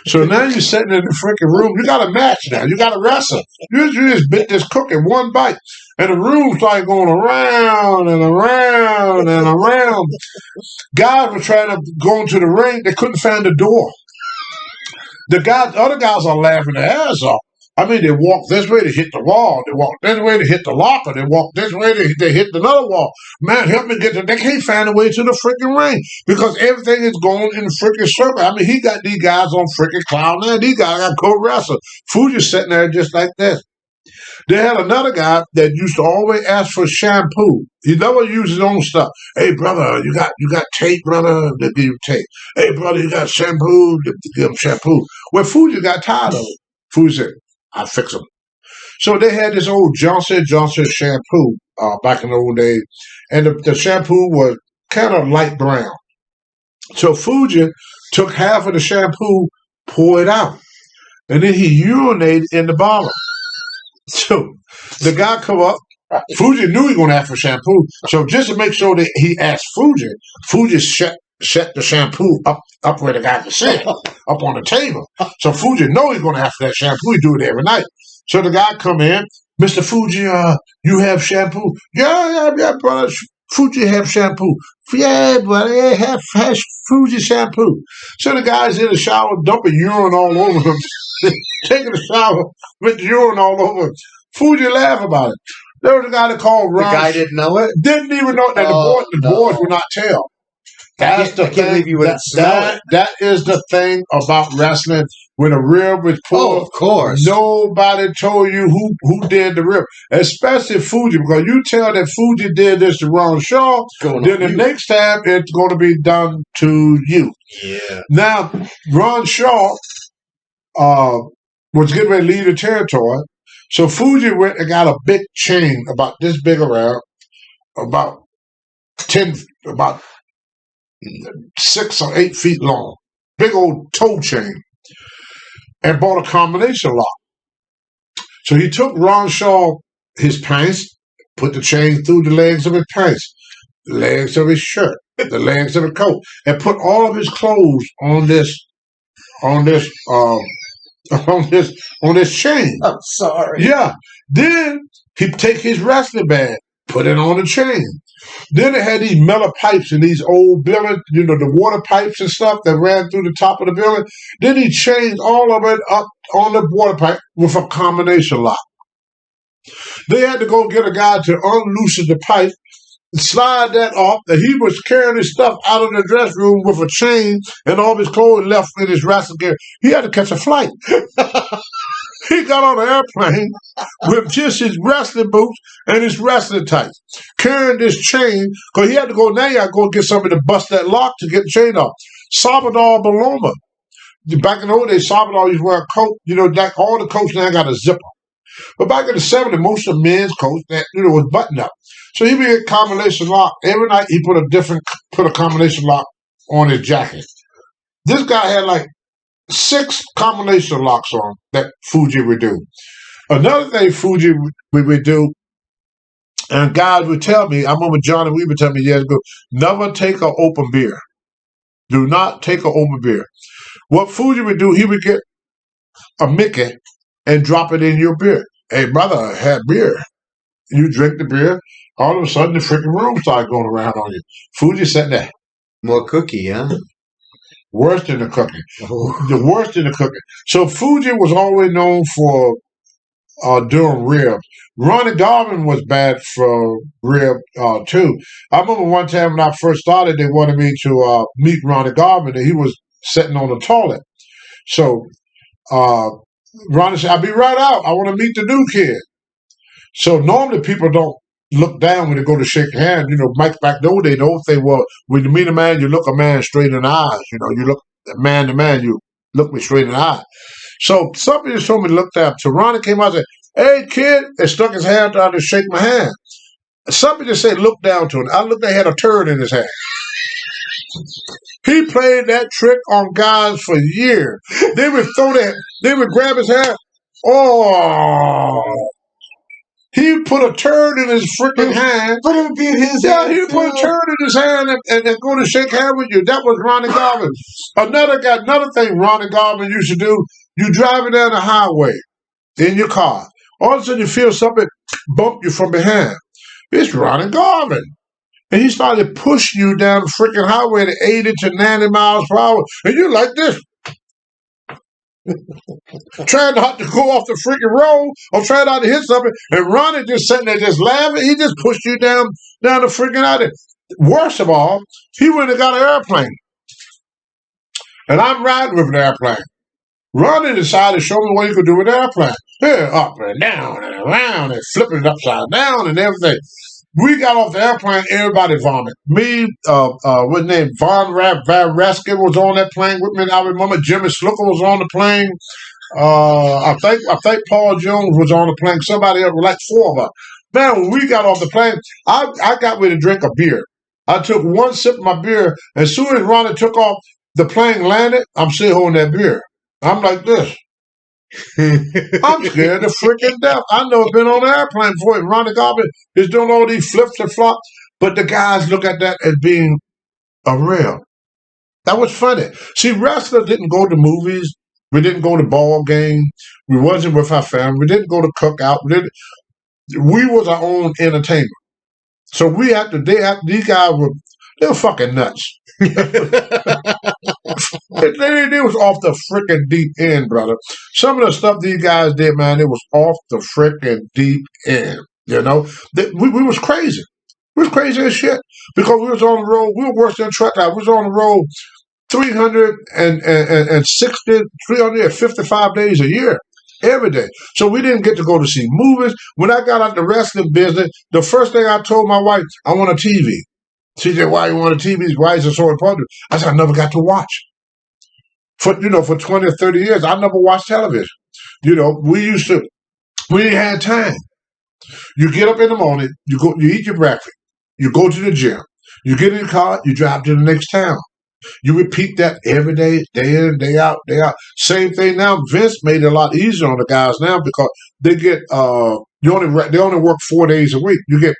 So now you're sitting in the freaking room. You got a match now. You got a wrestle. You just bit this cookie one bite. And the room started going around and around and around. Guys were trying to go into the ring. They couldn't find the door. Other guys are laughing their ass off. I mean, they walk this way, they hit the wall. They walk this way, they hit the locker. They walk this way, they hit another wall. Man, help me get to. They can't find a way to the freaking ring because everything is going in the freaking circle. I mean, he got these guys on freaking cloud nine. These guys got co-wrestlers. Fuji's sitting there just like this. They had another guy that used to always ask for shampoo. He never used his own stuff. "Hey, brother, you got tape, brother?" They give you tape. "Hey, brother, you got shampoo?" They give him shampoo. Well, Fuji got tired of it. Fuji said, "I'll fix them." So they had this old Johnson shampoo back in the old days, and the shampoo was kind of light brown. So Fuji took half of the shampoo, poured it out, and then he urinated in the bottle. So the guy come up. Fuji knew he was going to ask for shampoo. So just to make sure that he asked Fuji set the shampoo up where the guy could see it, up on the table. So Fuji know he's going to ask for that shampoo. He do it every night. So the guy come in, "Mr. Fuji, you have shampoo?" Yeah, brother. Fuji have shampoo. "Yeah, brother, yeah, have Fuji shampoo." So the guy's in the shower, dumping urine all over him. Taking a shower with urine all over him. Fuji laugh about it. There was a guy that called Ron. The guy didn't know it? Didn't even know that the boys would not tell. That's the I can't believe you wouldn't smell it. That is the thing about wrestling. When a rib was pulled, Oh, of course. nobody told you who did the rib, especially Fuji, because you tell that Fuji did this to Ron Shaw, then the next time it's going to be done to you. Yeah. Now, Ron Shaw was getting ready to leave the territory, so Fuji went and got a big chain about this big around, about 6 or 8 feet long, big old toe chain, and bought a combination lock. So he took Ron Shaw his pants, put the chain through the legs of his pants, the legs of his shirt, the legs of his coat, and put all of his clothes on this chain. I'm sorry. Yeah. Then he'd take his wrestling bag, put it on the chain. Then they had these metal pipes in these old buildings, the water pipes and stuff that ran through the top of the building. Then he chained all of it up on the water pipe with a combination lock. They had to go get a guy to unloosen the pipe, slide that off, and he was carrying his stuff out of the dress room with a chain and all his clothes left in his wrestling gear. He had to catch a flight. He got on an airplane with just his wrestling boots and his wrestling tights, carrying this chain, because he had to go, now you got to go get somebody to bust that lock to get the chain off. Salvador Baloney. Back in the old days, Salvador used to wear a coat, like all the coats now got a zipper. But back in the 70s, most of the men's coats that was buttoned up. So he would get combination lock. Every night he put a combination lock on his jacket. This guy had like 6 combination locks on that Fuji would do. Another thing Fuji would do, and guys would tell me, I remember Johnny Weaver telling me years ago, never take an open beer. Do not take an open beer. What Fuji would do, he would get a Mickey and drop it in your beer. Hey, brother, I had beer. You drink the beer, all of a sudden the freaking room started going around on you. Fuji said that. More cookie, huh? Worse than the cooking. Oh. The worst in the cooking. So Fuji was always known for doing ribs. Ronnie Garvin was bad for rib too. I remember one time when I first started, they wanted me to meet Ronnie Garvin, and he was sitting on the toilet. So Ronnie said, "I'll be right out. I want to meet the new kid." So normally people don't look down when they go to shake hands. Mike back those days, the old thing was, when you meet a man, you look a man straight in the eyes. You look man to man, you look me straight in the eye. So somebody just told me to look down. So Ronnie came out and said, "Hey, kid," and stuck his hand out to shake my hand. Somebody just said, "Look down to him." I looked, they had a turd in his hand. He played that trick on guys for years. They would grab his hand. Oh, he put a turd in his freaking hand. But it would be in his Yeah, hand. he put a turd in his hand and go to shake hands with you. That was Ronnie Garvin. Another thing Ronnie Garvin used to do, you driving down the highway in your car. All of a sudden you feel something bump you from behind. It's Ronnie Garvin. And he started pushing you down the freaking highway at 80 to 90 miles per hour. And you're like this. Trying not to go off the freaking road or trying not to hit something. And Ronnie just sitting there just laughing. He just pushed you down the freaking alley. Worst of all, he went and got an airplane. And I'm riding with an airplane. Ronnie decided to show me what he could do with an airplane. Here, up and down and around and flipping it upside down and everything. We got off the airplane, everybody vomited. Me, what's his name? Von Raskin was on that plane with me. I remember Jimmy Slooker was on the plane. I think Paul Jones was on the plane. Somebody else, like 4 of us. Man, when we got off the plane, I got ready to drink a beer. I took one sip of my beer. As soon as Ronnie took off, the plane landed, I'm still holding that beer. I'm like this. I'm scared to freaking death. I know I've been on an airplane before, and Ronnie Garvin is doing all these flips and flops, but the guys look at that as being unreal. That was funny. See, wrestlers didn't go to movies. We didn't go to ball games. We wasn't with our family. We didn't go to cookout. We was our own entertainment. So these guys they were fucking nuts. They was off the freaking deep end, brother. Some of the stuff these guys did, man, it was off the freaking deep end. We was crazy. We was crazy as shit because we was on the road. We were worse than a truck driver. We was on the road 355 days a year, every day. So we didn't get to go to see movies. When I got out the wrestling business, the first thing I told my wife, I want a TV. She said, "Why you want a TV? Why is it so important?" I said, "I never got to watch. For 20 or 30 years, I never watched television. We didn't have time. You get up in the morning, you eat your breakfast, you go to the gym, you get in your car, you drive to the next town. You repeat that every day, day in, day out, day out. Same thing now. Vince made it a lot easier on the guys now because they get they only work 4 days a week. You get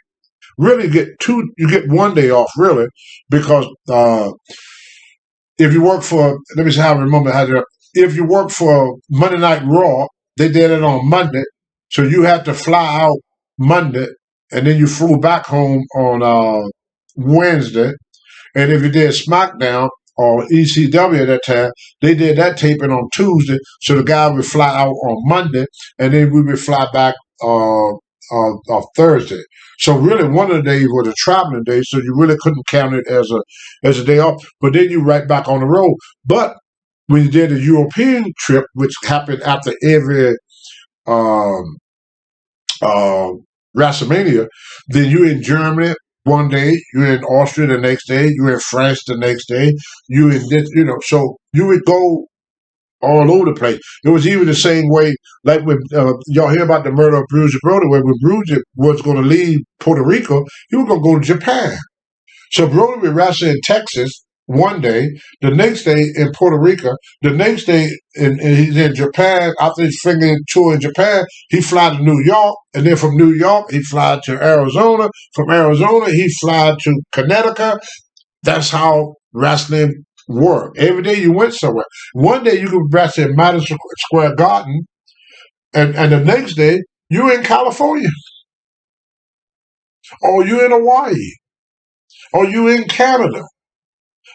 1 day off really because if you work for, let me see how I remember if you work for Monday Night Raw, they did it on Monday, so you have to fly out Monday and then you flew back home on Wednesday. And if you did SmackDown or ECW at that time, they did that taping on Tuesday. So the guy would fly out on Monday, and then we would fly back Thursday. So really, one of the days was a traveling day, so you really couldn't count it as a day off. But then you right back on the road. But when you did a European trip, which happened after every um, WrestleMania, then you're in Germany one day, you're in Austria the next day, you're in France the next day, you in this, so you would go all over the place. It was even the same way, like when y'all hear about the murder of Bruiser Brody, where when Bruiser was going to leave Puerto Rico, he was going to go to Japan. So Brody would wrestle in Texas one day, the next day in Puerto Rico, the next day and he's in Japan. After his finger tour in Japan, he fly to New York, and then from New York he fly to Arizona. From Arizona he fly to Connecticut. That's how wrestling worked. Every day you went somewhere. One day you could wrestle in Madison Square Garden, and the next day you're in California, or you're in Hawaii, or you in Canada.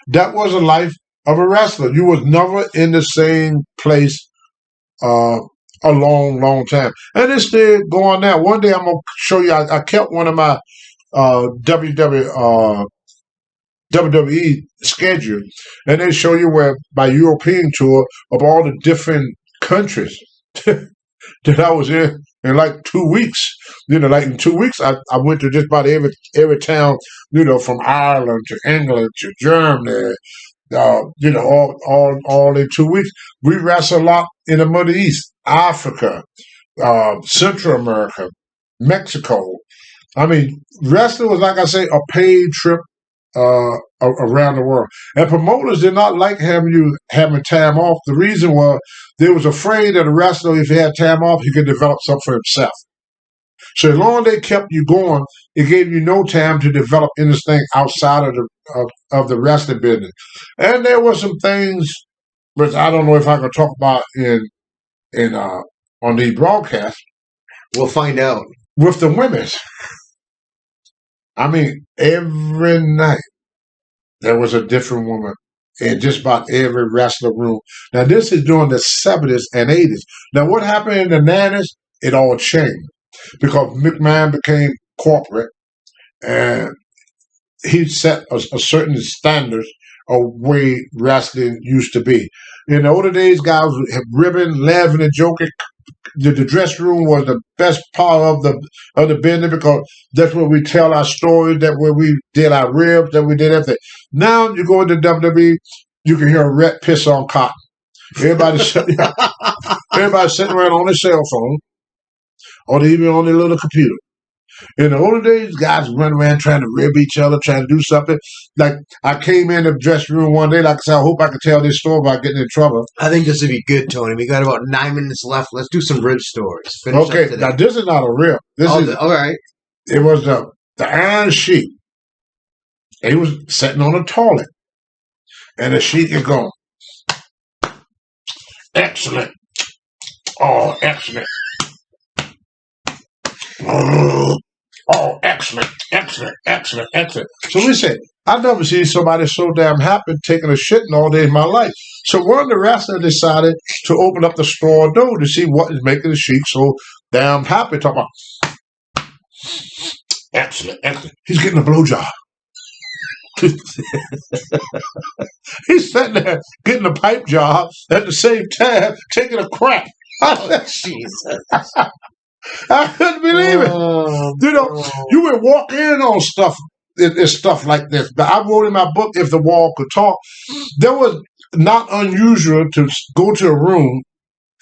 That was a life of a wrestler. You was never in the same place a long, long time. And it's still going now. One day I'm going to show you, I kept one of my WWE schedule, and they show you where my European tour of all the different countries that I was in like 2 weeks. Like in 2 weeks, I went to just about every town, from Ireland to England to Germany, all in 2 weeks. We wrestle a lot in the Middle East, Africa, Central America, Mexico. I mean, wrestling was, like I say, a paid trip around the world. And promoters did not like having time off. The reason was they was afraid that a wrestler, if he had time off, he could develop something for himself. So as long as they kept you going, it gave you no time to develop anything outside of the wrestling business. And there were some things which I don't know if I can talk about in on these broadcasts. We'll find out. With the women. I mean, every night there was a different woman in just about every wrestler room. Now, this is during the 70s and 80s. Now, what happened in the 90s? It all changed because McMahon became corporate and he set a certain standard of way wrestling used to be. In the older days, guys would have ribbon, laughing and joking. The dressing room was the best part of the business because that's where we tell our stories, that where we did our ribs, that we did everything. Now you go into WWE, you can hear a rat piss on cotton. Everybody's sitting around on their cell phone or even on their little computer. In the older days, guys run around trying to rib each other, trying to do something. Like, I came in the dressing room one day, like I said, I hope I can tell this story without getting in trouble. I think this would be good, Tony. We got about 9 minutes left. Let's do some rib stories. Finish Okay, now this is not a rib. All right. It was the Iron Sheik. He was sitting on a toilet. And the Sheik is going, excellent. Oh, excellent. Oh, excellent, excellent, excellent, excellent. So listen, I've never seen somebody so damn happy taking a shitting all day in my life. So one of the wrestlers decided to open up the store door to see what is making the Sheik so damn happy. Talking about, excellent, excellent. He's getting a blowjob. He's sitting there getting a pipe job at the same time taking a crap. Oh, Jesus. I couldn't believe it. You would walk in on stuff like this. But I wrote in my book, If the Wall Could Talk, there was not unusual to go to a room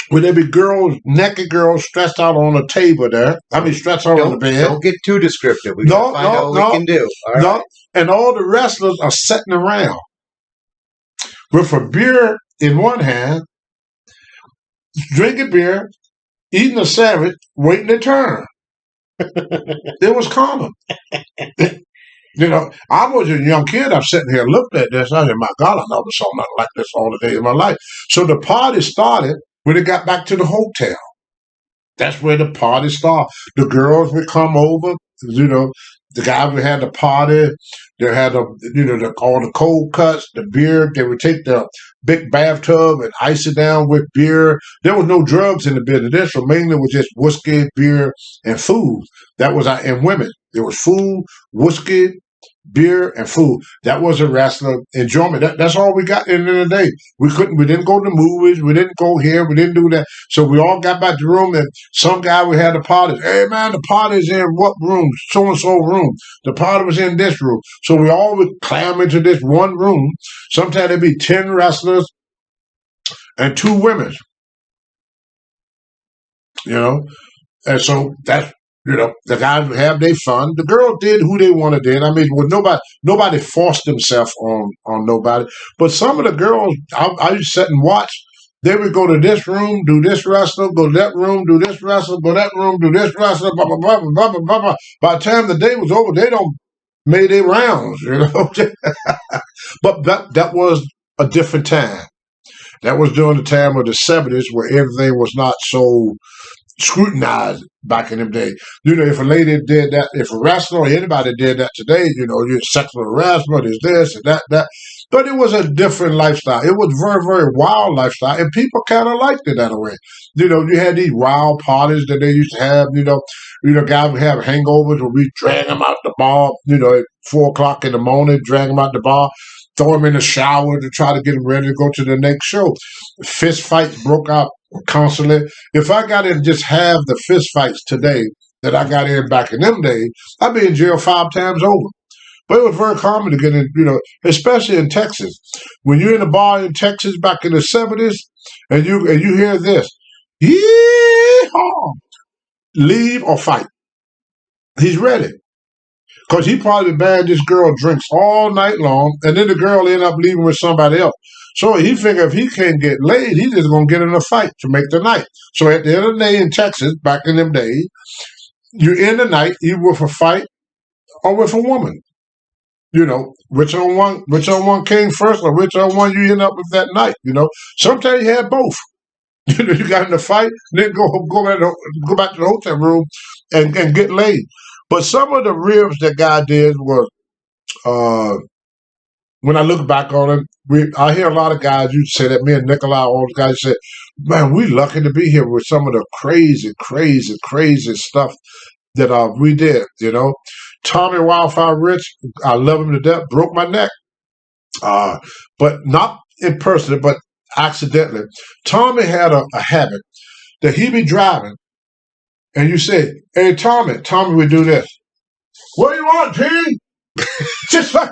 where there be naked girls stretched out on a table there. I mean, stretched out on the bed. Don't get too descriptive. We can find out what we can do. All right. And all the wrestlers are sitting around with a beer in one hand, drinking beer, eating a sandwich, waiting their turn. It was common. I was a young kid. I'm sitting here looking at this. I said, my God, I never saw nothing like this all the days of my life. So the party started when it got back to the hotel. That's where the party started. The girls would come over. You know, the guys would have the party. They had all the cold cuts, the beer. They would take the big bathtub and ice it down with beer. There was no drugs in the business. So mainly was just whiskey, beer, and food. That was and women. There was food, whiskey, beer, and food. That was a wrestler enjoyment. That's all we got in the day. We didn't go to movies. We didn't go here. We didn't do that. So we all got back to the room, and some guy we had the party. Hey man, the party's in what room? So and so room. The party was in this room. So we all would clam into this one room. Sometimes there'd be 10 wrestlers and 2 women. You know, and so that's. The guys would have their fun. The girls did who they wanted to. I mean, nobody forced themselves on nobody. But some of the girls, I used to sit and watch. They would go to this room, do this wrestler, go to that room, do this wrestler, go to that room, do this wrestler, blah, blah, blah, blah, blah, blah, blah. By the time the day was over, they don't made their rounds, But that was a different time. That was during the time of the 70s where everything was not so scrutinized back in them days. If a lady did that, if a wrestler or anybody did that today, you're sexual harassment, there's this and that. But it was a different lifestyle. It was very, very wild lifestyle, and people kind of liked it that way. You had these wild parties that they used to have. Guys would have hangovers where we drag them out the bar. At 4:00 in the morning, drag them out the bar. Throw them in the shower to try to get them ready to go to the next show. Fist fights broke out constantly. If I got in just half the fist fights today that I got in back in them days, I'd be in jail 5 times over. But it was very common to get in, especially in Texas. When you're in a bar in Texas back in the 70s and you hear this, yee-haw, leave or fight. He's ready. Because he probably banned this girl drinks all night long, and then the girl end up leaving with somebody else. So he figured if he can't get laid, he's just going to get in a fight to make the night. So at the end of the day in Texas, back in them days, you end the night either with a fight or with a woman. Which on one came first or which on one you end up with that night. Sometimes you had both. You got in a fight, then go back to the hotel room and get laid. But some of the ribs that guy did was, when I look back on it, I hear a lot of guys used to say that. Me and Nikolai, all the guys said, man, we lucky to be here with some of the crazy, crazy, crazy stuff that we did, Tommy Wildfire Rich, I love him to death, broke my neck. But not in person, but accidentally. Tommy had a habit that he'd be driving, and you say, hey, Tommy would do this. What do you want, T? Just like,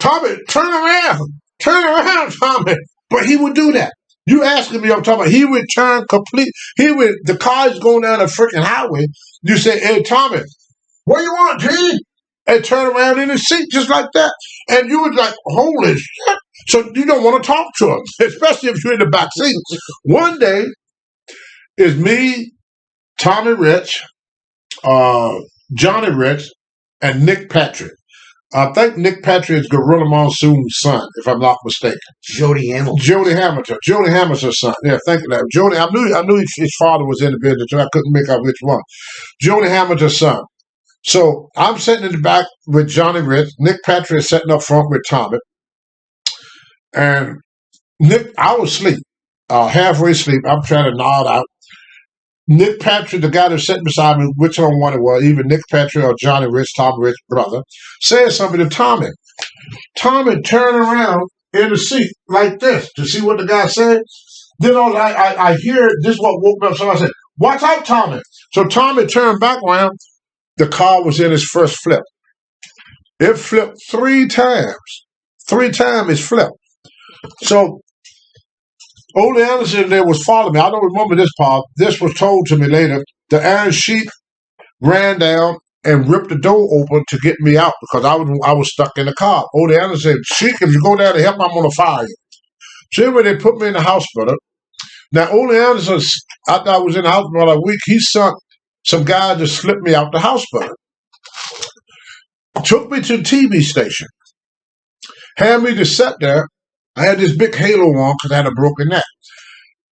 Tommy, turn around, Tommy. But he would do that. You asking me, I'm talking about, he would turn complete. The car's going down a freaking highway. You say, hey, Tommy, what do you want, T? And turn around in his seat just like that. And you would like, holy shit. So you don't want to talk to him, especially if you're in the back seat. One day, it's me, Tommy Rich, Johnny Rich, and Nick Patrick. I think Nick Patrick is Gorilla Monsoon's son, if I'm not mistaken. Jody Hamilton. Jody Hamilton's son. Yeah, think of that. Jody. I knew his father was in the business, so I couldn't make out which one. Jody Hamilton's son. So I'm sitting in the back with Johnny Rich. Nick Patrick is sitting up front with Tommy. And Nick, I was asleep, halfway asleep. I'm trying to nod out. Nick Patrick, the guy that's sitting beside me, which one it was, either Nick Patrick or Johnny Rich, Tommy Rich brother, said something to Tommy. Tommy turned around in the seat like this to see what the guy said. Then I hear this what woke me up. So I said, watch out, Tommy. So Tommy turned back around. The car was in its first flip. It flipped 3 times. 3 times it flipped. So Ole Anderson there was following me. I don't remember this part. This was told to me later. The Iron Sheik ran down and ripped the door open to get me out because I was stuck in the car. Ole Anderson said, Sheik, if you go down to help me, I'm going to fire you. So anyway, they put me in the hospital. Now, Ole Anderson, after I was in the hospital a week, he sent some guy to slip me out the hospital. Took me to the TV station. Had me to sit there. I had this big halo on because I had a broken neck.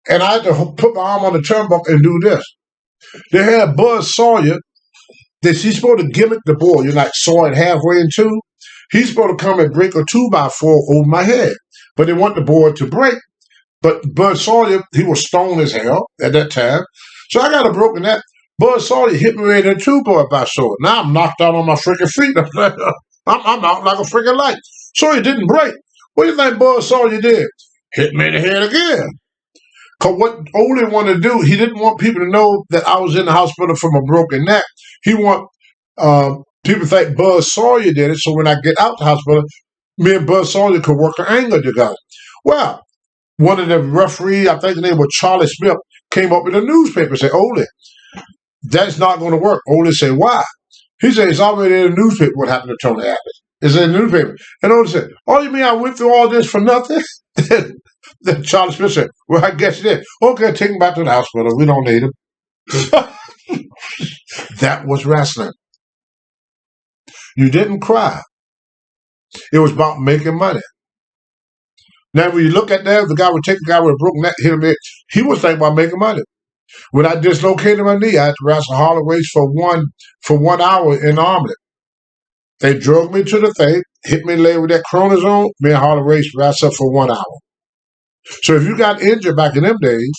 And I had to put my arm on the turnbuckle and do this. They had Buzz Sawyer that she's supposed to gimmick the board. You like saw it halfway in two. He's supposed to come and break a 2x4 over my head. But they want the board to break. But Bud Sawyer, he was stoned as hell at that time. So I got a broken that. Bud Sawyer hit me right in the two boy by sword. Now I'm knocked out on my freaking feet. I'm out like a freaking light. So it didn't break. What do you think Bud Sawyer did? Hit me in the head again. Because what Ole wanted to do, he didn't want people to know that I was in the hospital from a broken neck. He want people to think Bud Sawyer did it, so when I get out the hospital, me and Bud Sawyer could work the angle together. Well, one of the referees, I think the name was Charlie Smith, came up in the newspaper and said, Ole, that's not going to work. Ole said, why? He said, it's already in the newspaper what happened to Tony Abbott. It's in the newspaper. And Ole said, oh, you mean I went through all this for nothing? Then Charlie Smith said, well, I guess you did. Okay, take him back to the hospital. We don't need him. That was wrestling. You didn't cry. It was about making money. Now, when you look at that, the guy would take a guy with a broken neck, hit him, he was thinking about making money. When I dislocated my knee, I had to wrestle Harley Race for 1 hour in the omelet. They drug me to the thing, hit me in the leg with that chronozone, me and Harley Race wrestled for 1 hour. So if you got injured back in them days,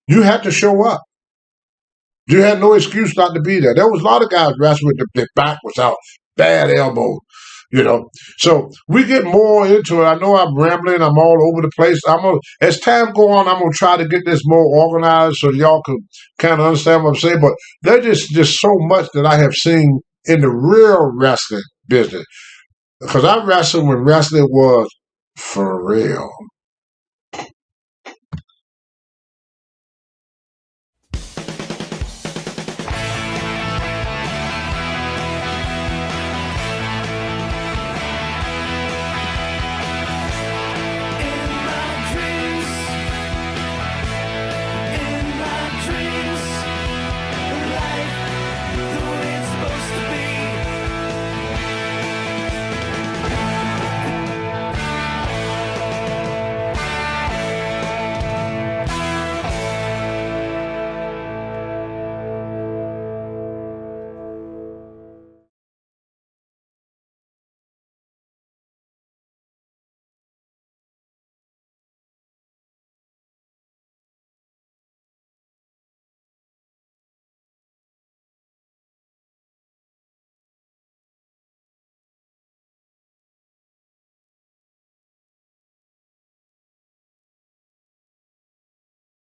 you had to show up. You had no excuse not to be there. There was a lot of guys wrestling with their back was out, bad elbow, So we get more into it. I know I'm rambling. I'm all over the place. As time go on, I'm going to try to get this more organized so y'all can kind of understand what I'm saying. But there's just so much that I have seen in the real wrestling business. Because I wrestled when wrestling was for real.